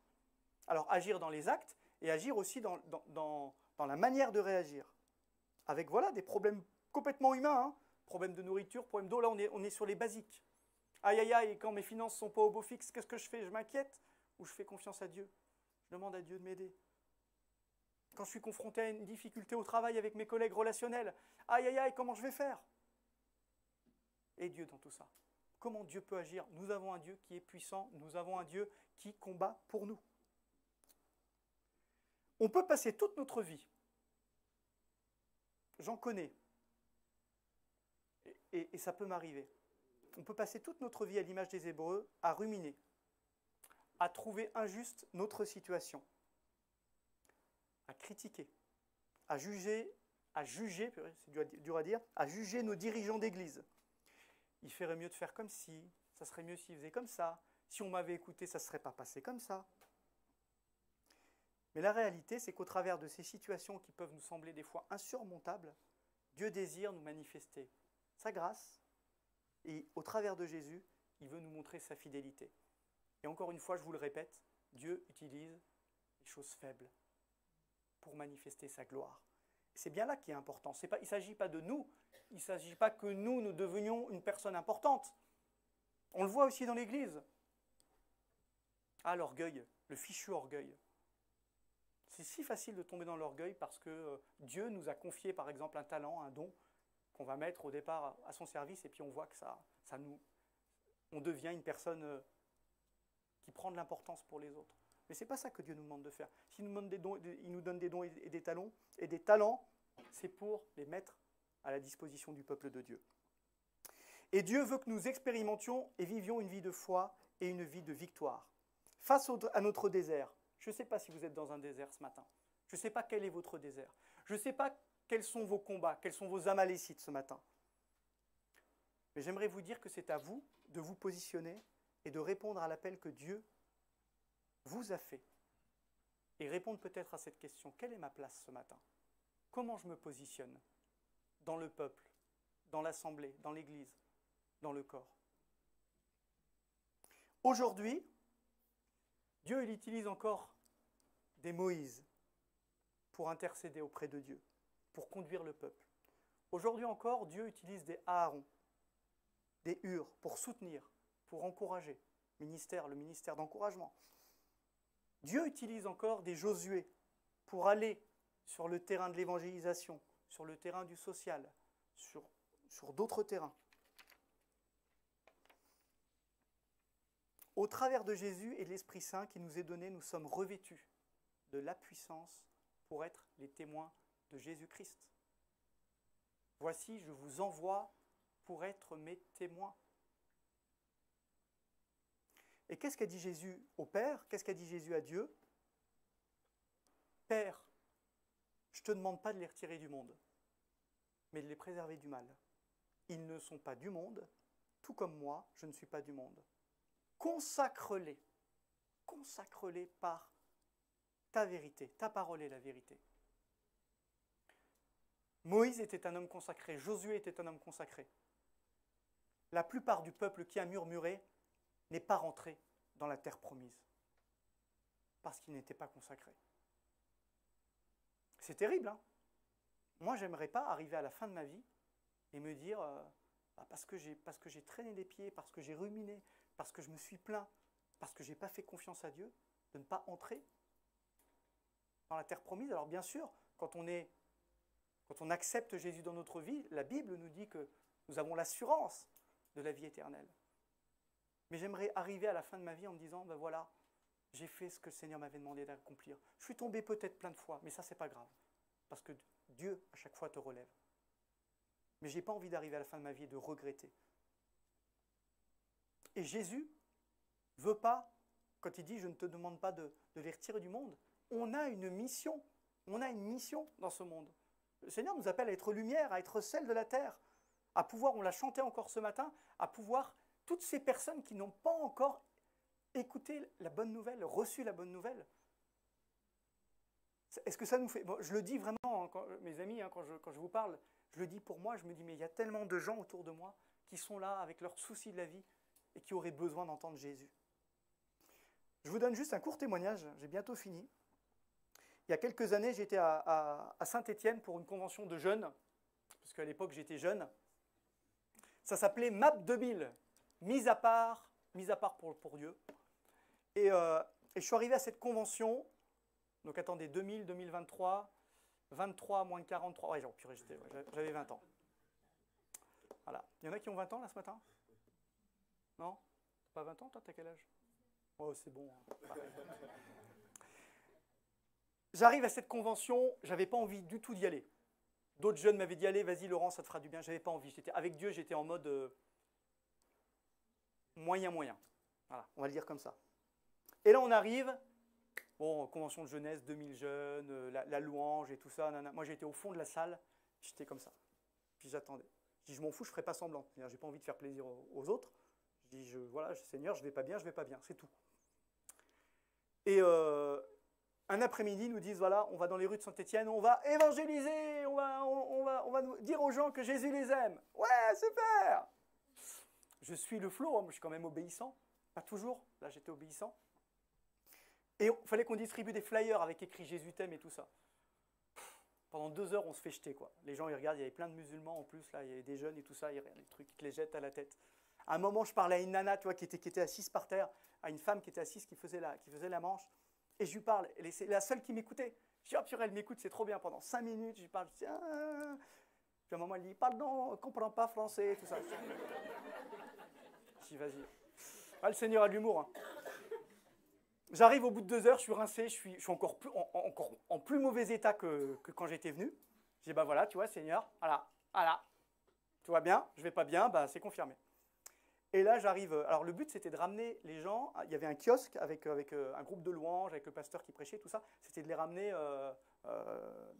[SPEAKER 12] Alors agir dans les actes et agir aussi dans la manière de réagir. Avec voilà des problèmes complètement humains, hein. Problème de nourriture, problème d'eau, là on est sur les basiques. Aïe aïe aïe, quand mes finances ne sont pas au beau fixe, qu'est-ce que je fais? Je m'inquiète ou je fais confiance à Dieu? Je demande à Dieu de m'aider. Quand je suis confronté à une difficulté au travail avec mes collègues relationnels, aïe aïe aïe, comment je vais faire? Et Dieu dans tout ça. Comment Dieu peut agir? Nous avons un Dieu qui est puissant, nous avons un Dieu qui combat pour nous. On peut passer toute notre vie, j'en connais, et ça peut m'arriver, on peut passer toute notre vie à l'image des Hébreux à ruminer, à trouver injuste notre situation, à critiquer, à juger, c'est dur à dire, à juger nos dirigeants d'église. Il ferait mieux de faire comme si, ça serait mieux s'il faisait comme ça, si on m'avait écouté, ça ne serait pas passé comme ça. Mais la réalité, c'est qu'au travers de ces situations qui peuvent nous sembler des fois insurmontables, Dieu désire nous manifester sa grâce, et au travers de Jésus, il veut nous montrer sa fidélité. Et encore une fois, je vous le répète, Dieu utilise les choses faibles pour manifester sa gloire. C'est bien là qui est important. Il ne s'agit pas de nous, il ne s'agit pas que nous devenions une personne importante. On le voit aussi dans l'Église. Ah, l'orgueil, le fichu orgueil. C'est si facile de tomber dans l'orgueil parce que Dieu nous a confié par exemple un talent, un don qu'on va mettre au départ à son service et puis on voit que on devient une personne qui prend de l'importance pour les autres. Mais ce n'est pas ça que Dieu nous demande de faire. S'il nous donne des dons et des talents, c'est pour les mettre à la disposition du peuple de Dieu. Et Dieu veut que nous expérimentions et vivions une vie de foi et une vie de victoire. Face à notre désert, je ne sais pas si vous êtes dans un désert ce matin. Je ne sais pas quel est votre désert. Je ne sais pas quels sont vos combats, quels sont vos amalécites ce matin. Mais j'aimerais vous dire que c'est à vous de vous positionner et de répondre à l'appel que Dieu vous a fait. Et répondre peut-être à cette question, quelle est ma place ce matin? Comment je me positionne dans le peuple, dans l'assemblée, dans l'église, dans le corps? Aujourd'hui, Dieu il utilise encore des Moïse pour intercéder auprès de Dieu, pour conduire le peuple. Aujourd'hui encore, Dieu utilise des Aaron, des Hur pour soutenir, pour encourager. Le ministère d'encouragement. Dieu utilise encore des Josué pour aller sur le terrain de l'évangélisation, sur le terrain du social, sur d'autres terrains. Au travers de Jésus et de l'Esprit Saint qui nous est donné, nous sommes revêtus de la puissance pour être les témoins de Jésus-Christ. Voici, je vous envoie pour être mes témoins. Et qu'est-ce qu'a dit Jésus au Père? Qu'est-ce qu'a dit Jésus à Dieu? Père, je ne te demande pas de les retirer du monde, mais de les préserver du mal. Ils ne sont pas du monde, tout comme moi, je ne suis pas du monde. Consacre-les par ta vérité, ta parole est la vérité. Moïse était un homme consacré, Josué était un homme consacré. La plupart du peuple qui a murmuré n'est pas rentré dans la terre promise, parce qu'il n'était pas consacré. C'est terrible, hein? Moi, j'aimerais pas arriver à la fin de ma vie et me dire, parce que j'ai traîné les pieds, parce que j'ai ruminé, parce que je me suis plaint, parce que je n'ai pas fait confiance à Dieu, de ne pas entrer dans la terre promise. Alors bien sûr, quand on accepte Jésus dans notre vie, la Bible nous dit que nous avons l'assurance de la vie éternelle. Mais j'aimerais arriver à la fin de ma vie en me disant, ben voilà, j'ai fait ce que le Seigneur m'avait demandé d'accomplir. Je suis tombé peut-être plein de fois, mais ça, c'est pas grave. Parce que Dieu, à chaque fois, te relève. Mais je n'ai pas envie d'arriver à la fin de ma vie et de regretter. Et Jésus ne veut pas, quand il dit « je ne te demande pas de les retirer du monde », on a une mission. On a une mission dans ce monde. Le Seigneur nous appelle à être lumière, à être sel de la terre, à pouvoir, on l'a chanté encore ce matin, à pouvoir, toutes ces personnes qui n'ont pas encore écouté la bonne nouvelle, reçu la bonne nouvelle. Est-ce que ça nous fait... Bon, je le dis vraiment, mes amis, quand je vous parle, je le dis pour moi, je me dis, mais il y a tellement de gens autour de moi qui sont là avec leurs soucis de la vie et qui auraient besoin d'entendre Jésus. Je vous donne juste un court témoignage, j'ai bientôt fini. Il y a quelques années, j'étais à Saint-Étienne pour une convention de jeunes, parce qu'à l'époque, j'étais jeune. Ça s'appelait MAP 2000, mise à part pour Dieu. Et je suis arrivé à cette convention, donc attendez, 2000, 2023, 23 moins 43, ouais, purée, j'avais 20 ans. Voilà. Il y en a qui ont 20 ans là ce matin? Non? Pas 20 ans, toi, t'as quel âge? Oh, c'est bon. J'arrive à cette convention, j'avais pas envie du tout d'y aller. D'autres jeunes m'avaient dit, allez, vas-y Laurent, ça te fera du bien. J'avais pas envie. Avec Dieu, j'étais en mode moyen. Voilà, on va le dire comme ça. Et là, on arrive, bon, convention de jeunesse, 2000 jeunes, la louange et tout ça. Nanana. Moi, j'étais au fond de la salle, j'étais comme ça. Puis j'attendais. Je dis, je m'en fous, je ferai pas semblant. J'ai pas envie de faire plaisir aux autres. Je dis, voilà, Seigneur, je vais pas bien, c'est tout. Et un après-midi, ils nous disent, voilà, on va dans les rues de Saint-Étienne, on va évangéliser, on va nous dire aux gens que Jésus les aime. Ouais, super! Je suis le flot, hein, je suis quand même obéissant. Pas toujours, là j'étais obéissant. Et il fallait qu'on distribue des flyers avec écrit Jésus t'aime et tout ça. Pendant 2 heures, on se fait jeter, quoi. Les gens, ils regardent, il y avait plein de musulmans en plus, là, il y avait des jeunes et tout ça, il y avait des trucs qui te les jettent à la tête. À un moment, je parlais à une nana, tu vois, qui était assise par terre, à une femme qui était assise, qui faisait la manche. Et je lui parle, c'est la seule qui m'écoutait. Je dis, oh purée, elle m'écoute, c'est trop bien. Pendant 5 minutes, je lui parle, je dis, ah. Puis à un moment, elle dit, pardon, on ne comprend pas français, tout ça. Je dis, vas-y. Ah, le Seigneur a de l'humour. Hein. J'arrive au bout de 2 heures, je suis rincé, je suis encore en plus mauvais état que quand j'étais venu. Je dis, bah voilà, tu vois, Seigneur, voilà. Tu vois bien, je vais pas bien, bah c'est confirmé. Et là, j'arrive. Alors, le but, c'était de ramener les gens. Il y avait un kiosque avec un groupe de louanges, avec le pasteur qui prêchait, tout ça. C'était de les ramener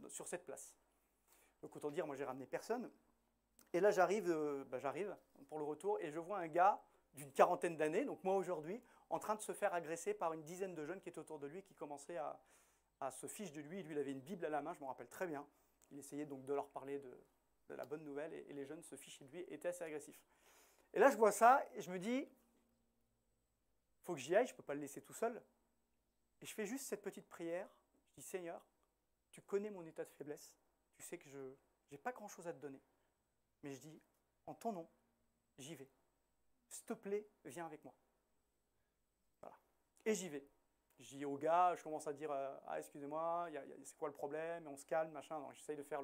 [SPEAKER 12] sur cette place. Donc, autant dire, moi, j'ai ramené personne. Et là, j'arrive pour le retour et je vois un gars d'une 40aine d'années, donc moi aujourd'hui, en train de se faire agresser par une dizaine de jeunes qui étaient autour de lui et qui commençaient à se ficher de lui. Lui, il avait une Bible à la main, je m'en rappelle très bien. Il essayait donc de leur parler de la bonne nouvelle et les jeunes se fichaient de lui et étaient assez agressifs. Et là, je vois ça et je me dis, il faut que j'y aille, je ne peux pas le laisser tout seul. Et je fais juste cette petite prière. Je dis, Seigneur, tu connais mon état de faiblesse. Tu sais que je n'ai pas grand-chose à te donner. Mais je dis, en ton nom, j'y vais. S'il te plaît, viens avec moi. Voilà. Et j'y vais. Je dis au gars, je commence à dire, ah, excusez-moi, c'est quoi le problème? On se calme, machin. J'essaye de faire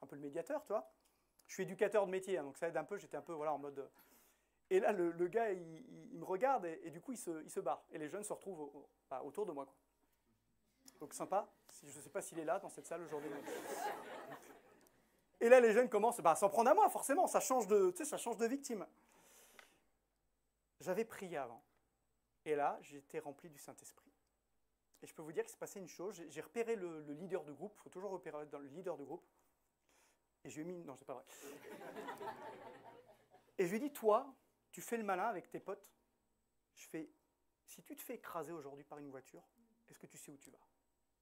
[SPEAKER 12] un peu le médiateur, tu vois. Je suis éducateur de métier, hein, donc ça aide un peu. J'étais un peu voilà, en mode... Et là, le gars, il me regarde et du coup, il se barre. Et les jeunes se retrouvent autour de moi. Quoi. Donc sympa. Je ne sais pas s'il est là, dans cette salle aujourd'hui. Et là, les jeunes commencent à s'en prendre à moi, forcément. Ça change de victime. J'avais prié avant. Et là, j'étais rempli du Saint-Esprit. Et je peux vous dire qu'il s'est passé une chose. J'ai repéré le leader du groupe. Il faut toujours repérer dans le leader du groupe. Et je lui ai mis... Non, c'est pas vrai. Et je lui ai dit, toi, tu fais le malin avec tes potes. Je fais, si tu te fais écraser aujourd'hui par une voiture, est-ce que tu sais où tu vas?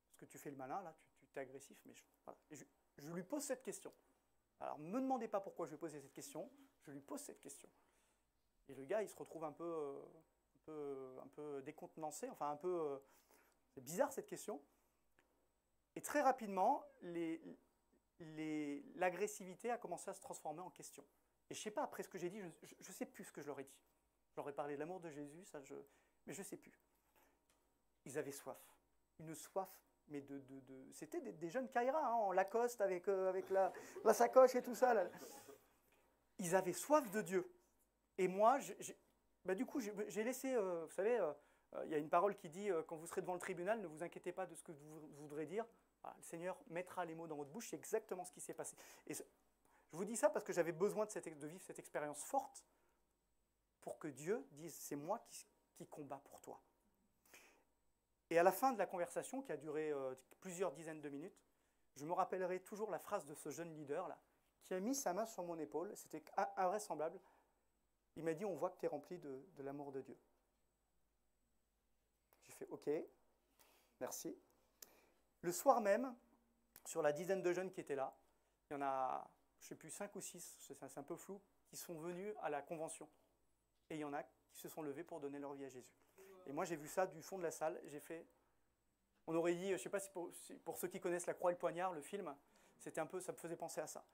[SPEAKER 12] Parce que tu fais le malin, là, tu t'es agressif. Mais voilà. Et je lui pose cette question. Alors, ne me demandez pas pourquoi je lui ai posé cette question. Je lui pose cette question. Et le gars, il se retrouve un peu décontenancé. Enfin, un peu... c'est bizarre, cette question. Et très rapidement, l'agressivité a commencé à se transformer en question. Et je ne sais pas, après ce que j'ai dit, je ne sais plus ce que je leur ai dit. Je leur ai parlé de l'amour de Jésus, mais je ne sais plus. Ils avaient soif. Une soif, mais c'était des jeunes Kaira, hein, en Lacoste, avec la sacoche et tout ça. Là. Ils avaient soif de Dieu. Et moi, du coup, j'ai laissé, vous savez, il y a une parole qui dit, quand vous serez devant le tribunal, ne vous inquiétez pas de ce que vous voudrez dire. Voilà, le Seigneur mettra les mots dans votre bouche, c'est exactement ce qui s'est passé. Et je vous dis ça parce que j'avais besoin de vivre cette expérience forte pour que Dieu dise « c'est moi qui combat pour toi ». Et à la fin de la conversation, qui a duré plusieurs dizaines de minutes, je me rappellerai toujours la phrase de ce jeune leader-là, qui a mis sa main sur mon épaule, c'était invraisemblable. Il m'a dit « on voit que tu es rempli de l'amour de Dieu ». J'ai fait « ok, merci ». Le soir même, sur la dizaine de jeunes qui étaient là, il y en a, je ne sais plus, 5 ou 6, c'est un peu flou, qui sont venus à la convention. Et il y en a qui se sont levés pour donner leur vie à Jésus. Et moi, j'ai vu ça du fond de la salle. J'ai fait... On aurait dit, je ne sais pas si pour ceux qui connaissent La Croix et le Poignard, le film, c'était un peu, ça me faisait penser à ça.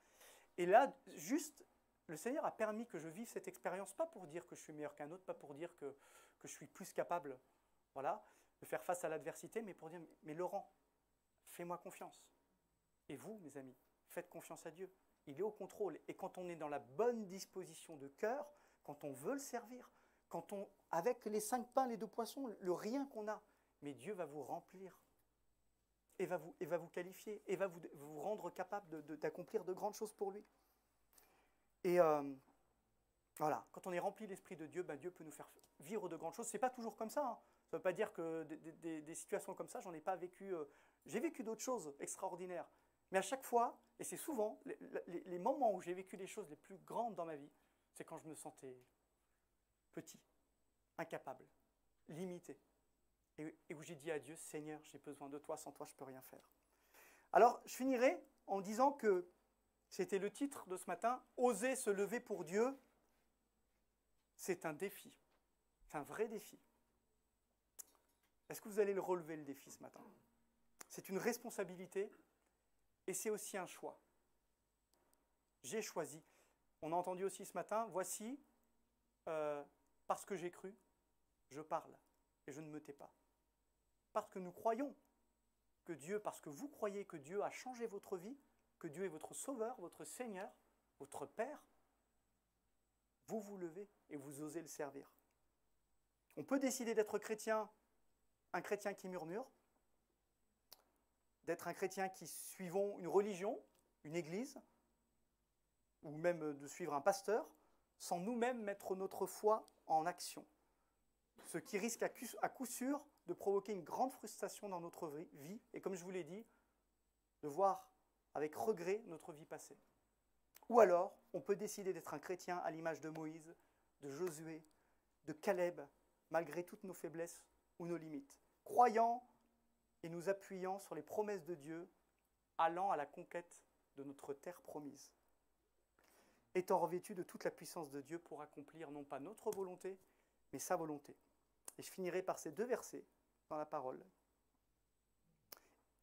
[SPEAKER 12] Et là, juste, le Seigneur a permis que je vive cette expérience, pas pour dire que je suis meilleur qu'un autre, pas pour dire que je suis plus capable, voilà, de faire face à l'adversité, mais pour dire, mais Laurent, fais-moi confiance. Et vous, mes amis, faites confiance à Dieu. Il est au contrôle. Et quand on est dans la bonne disposition de cœur, quand on veut le servir, quand on, avec les 5 pains, les 2 poissons, le rien qu'on a, mais Dieu va vous remplir et va vous qualifier et va vous rendre capable d'accomplir de grandes choses pour lui. Et voilà, quand on est rempli de l'Esprit de Dieu, ben Dieu peut nous faire vivre de grandes choses. Ce n'est pas toujours comme ça. Hein. Ça ne veut pas dire que des situations comme ça, j'en ai pas vécu. J'ai vécu d'autres choses extraordinaires. Mais à chaque fois, et c'est souvent, les moments où j'ai vécu les choses les plus grandes dans ma vie, c'est quand je me sentais petit, incapable, limité. Et où j'ai dit à Dieu, Seigneur, j'ai besoin de toi, sans toi, je ne peux rien faire. Alors, je finirai en disant que c'était le titre de ce matin, Oser se lever pour Dieu, c'est un défi. C'est un vrai défi. Est-ce que vous allez le relever, le défi, ce matin? C'est une responsabilité et c'est aussi un choix. J'ai choisi. On a entendu aussi ce matin, voici, parce que j'ai cru, je parle et je ne me tais pas. Parce que nous croyons que Dieu, parce que vous croyez que Dieu a changé votre vie, que Dieu est votre Sauveur, votre Seigneur, votre Père, vous vous levez et vous osez le servir. On peut décider d'être chrétien, un chrétien qui murmure, d'être un chrétien qui suivons une religion, une église, ou même de suivre un pasteur, sans nous-mêmes mettre notre foi en action. Ce qui risque à coup sûr de provoquer une grande frustration dans notre vie, et comme je vous l'ai dit, de voir avec regret notre vie passée. Ou alors, on peut décider d'être un chrétien à l'image de Moïse, de Josué, de Caleb, malgré toutes nos faiblesses ou nos limites, croyant et nous appuyant sur les promesses de Dieu, allant à la conquête de notre terre promise, étant revêtus de toute la puissance de Dieu pour accomplir non pas notre volonté, mais sa volonté. Et je finirai par ces 2 versets dans la parole.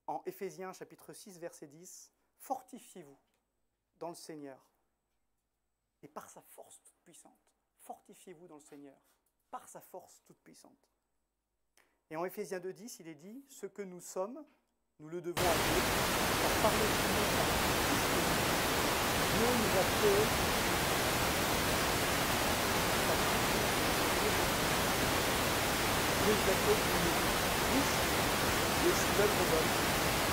[SPEAKER 12] En Éphésiens chapitre 6, verset 10, « Fortifiez-vous dans le Seigneur et par sa force toute puissante. » Fortifiez-vous dans le Seigneur par sa force toute puissante. Et en Éphésiens 2, 10, il est dit, « Ce que nous sommes, nous le devons à Dieu, car par le Seigneur, Dieu nous a créés Dieu nous a créés pour nous riches et aussi l'œuvre bonne,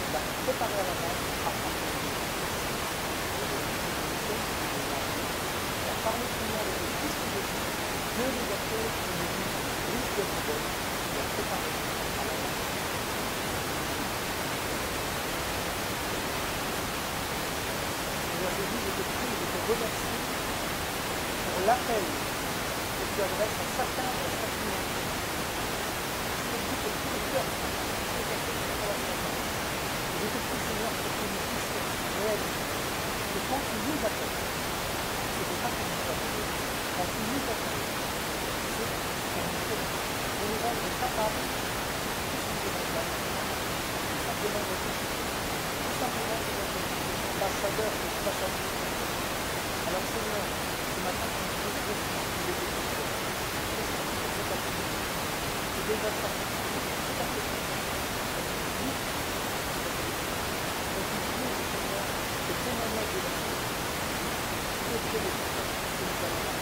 [SPEAKER 12] il a préparé à l'avance afin que nous car par le Seigneur et le Christ de Dieu, Dieu nous a créés pour nous riches d'œuvre bonne, il a préparé à l'avance. Seigneur Jésus, je te prie, je te remercie pour l'appel que tu adresses à chacun et à chacune d'entre nous. Je te prie pour tout le cœur, je te prie, Seigneur, pour que nous puissions réaliser que quand tu nous appelles, ce n'est pas pour nous appeler, quand tu nous appelles, c'est pour nous aider, pour nous rendre capables tout simplement d'être tout simplement d'être ambassadeurs de ta famille. Alors Seigneur, ce matin, quand nous te prions, nous les bénissons. Qu'est-ce que tu fais cette après-midi? Tu déjà ça. C'est pas que tu fais. Donc nous prions, Seigneur, que témoignage de la vie, tu es Dieu de tout que nous allons faire.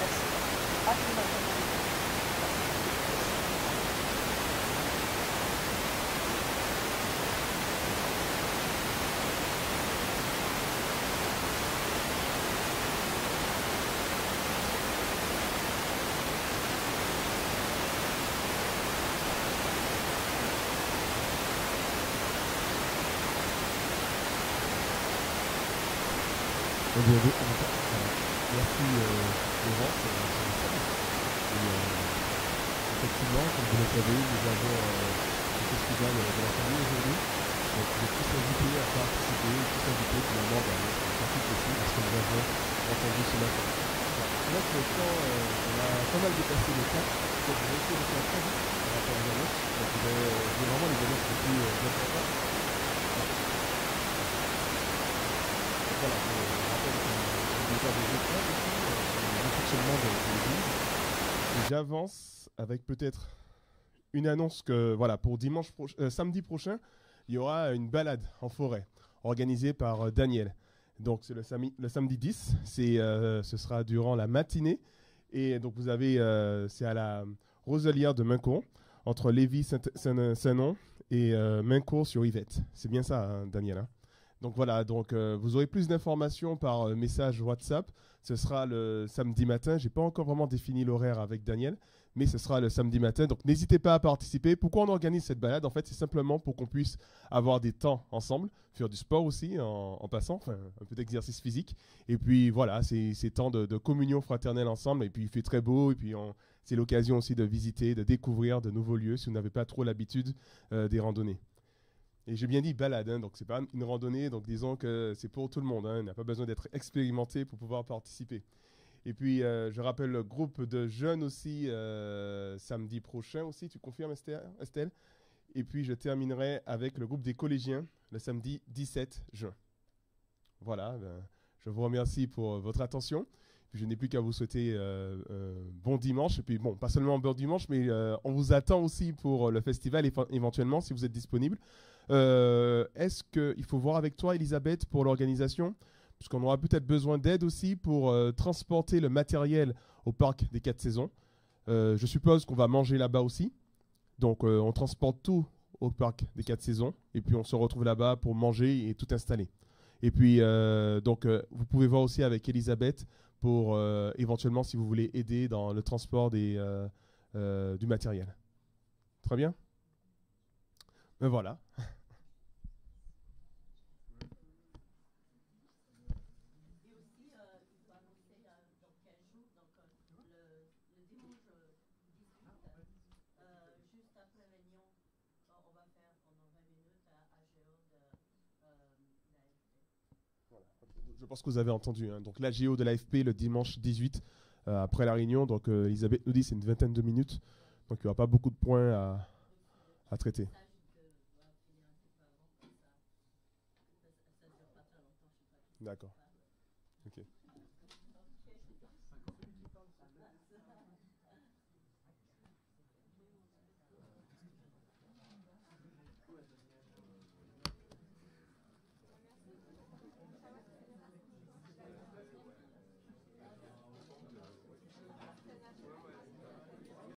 [SPEAKER 12] Merci. À ce matin,
[SPEAKER 3] Merci Laurent, c'est effectivement, comme vous le savez, nous avons le festival de la famille aujourd'hui. Donc vous êtes tous invités à participer, tous invités finalement à participer aussi parce que nous avons entendu ce matin. Là, pour le temps, on a pas mal dépassé le temps, donc je vais essayer de faire très vite par rapport aux annonces. Donc vous avez vraiment les annonces les plus importantes. Voilà, je rappelle que déjà des épreuves aussi, le fonctionnement de l'église. Et j'avance avec peut-être une annonce que, voilà, pour samedi prochain, il y aura une balade en forêt organisée par Daniel. Donc c'est le samedi 10, ce sera durant la matinée. Et donc vous avez, c'est à la Roselière de Maincourt, entre Lévis-Saint-Nom et Maincourt sur Yvette. C'est bien ça, hein, Daniel, hein? Donc voilà, donc vous aurez plus d'informations par message WhatsApp. Ce sera le samedi matin. Je n'ai pas encore vraiment défini l'horaire avec Daniel, mais ce sera le samedi matin. Donc n'hésitez pas à participer. Pourquoi on organise cette balade? En fait, c'est simplement pour qu'on puisse avoir des temps ensemble, faire du sport aussi en passant, enfin un peu d'exercice physique. Et puis voilà, c'est temps de communion fraternelle ensemble. Et puis il fait très beau. Et puis c'est l'occasion aussi de visiter, de découvrir de nouveaux lieux si vous n'avez pas trop l'habitude des randonnées. Et j'ai bien dit balade, hein, donc c'est pas une randonnée, donc disons que c'est pour tout le monde, hein, il n'a pas besoin d'être expérimenté pour pouvoir participer. Et puis je rappelle le groupe de jeunes aussi samedi prochain aussi, tu confirmes Estelle? Et puis je terminerai avec le groupe des collégiens le samedi 17 juin. Voilà, je vous remercie pour votre attention. Puis je n'ai plus qu'à vous souhaiter bon dimanche. Et puis bon, pas seulement bon dimanche, mais on vous attend aussi pour le festival éventuellement si vous êtes disponible. Est-ce qu'il faut voir avec toi, Elisabeth, pour l'organisation? Parce qu'on aura peut-être besoin d'aide aussi pour transporter le matériel au parc des 4 saisons. Je suppose qu'on va manger là-bas aussi. Donc on transporte tout au parc des 4 saisons. Et puis on se retrouve là-bas pour manger et tout installer. Et puis donc vous pouvez voir aussi avec Elisabeth pour éventuellement si vous voulez aider dans le transport du matériel. Très bien. Ben voilà. Je pense que vous avez entendu, hein. Donc l'AGO de l'AFP le dimanche 18 après la réunion. Donc Elisabeth nous dit c'est une vingtaine de minutes. Donc il n'y aura pas beaucoup de points à traiter. D'accord.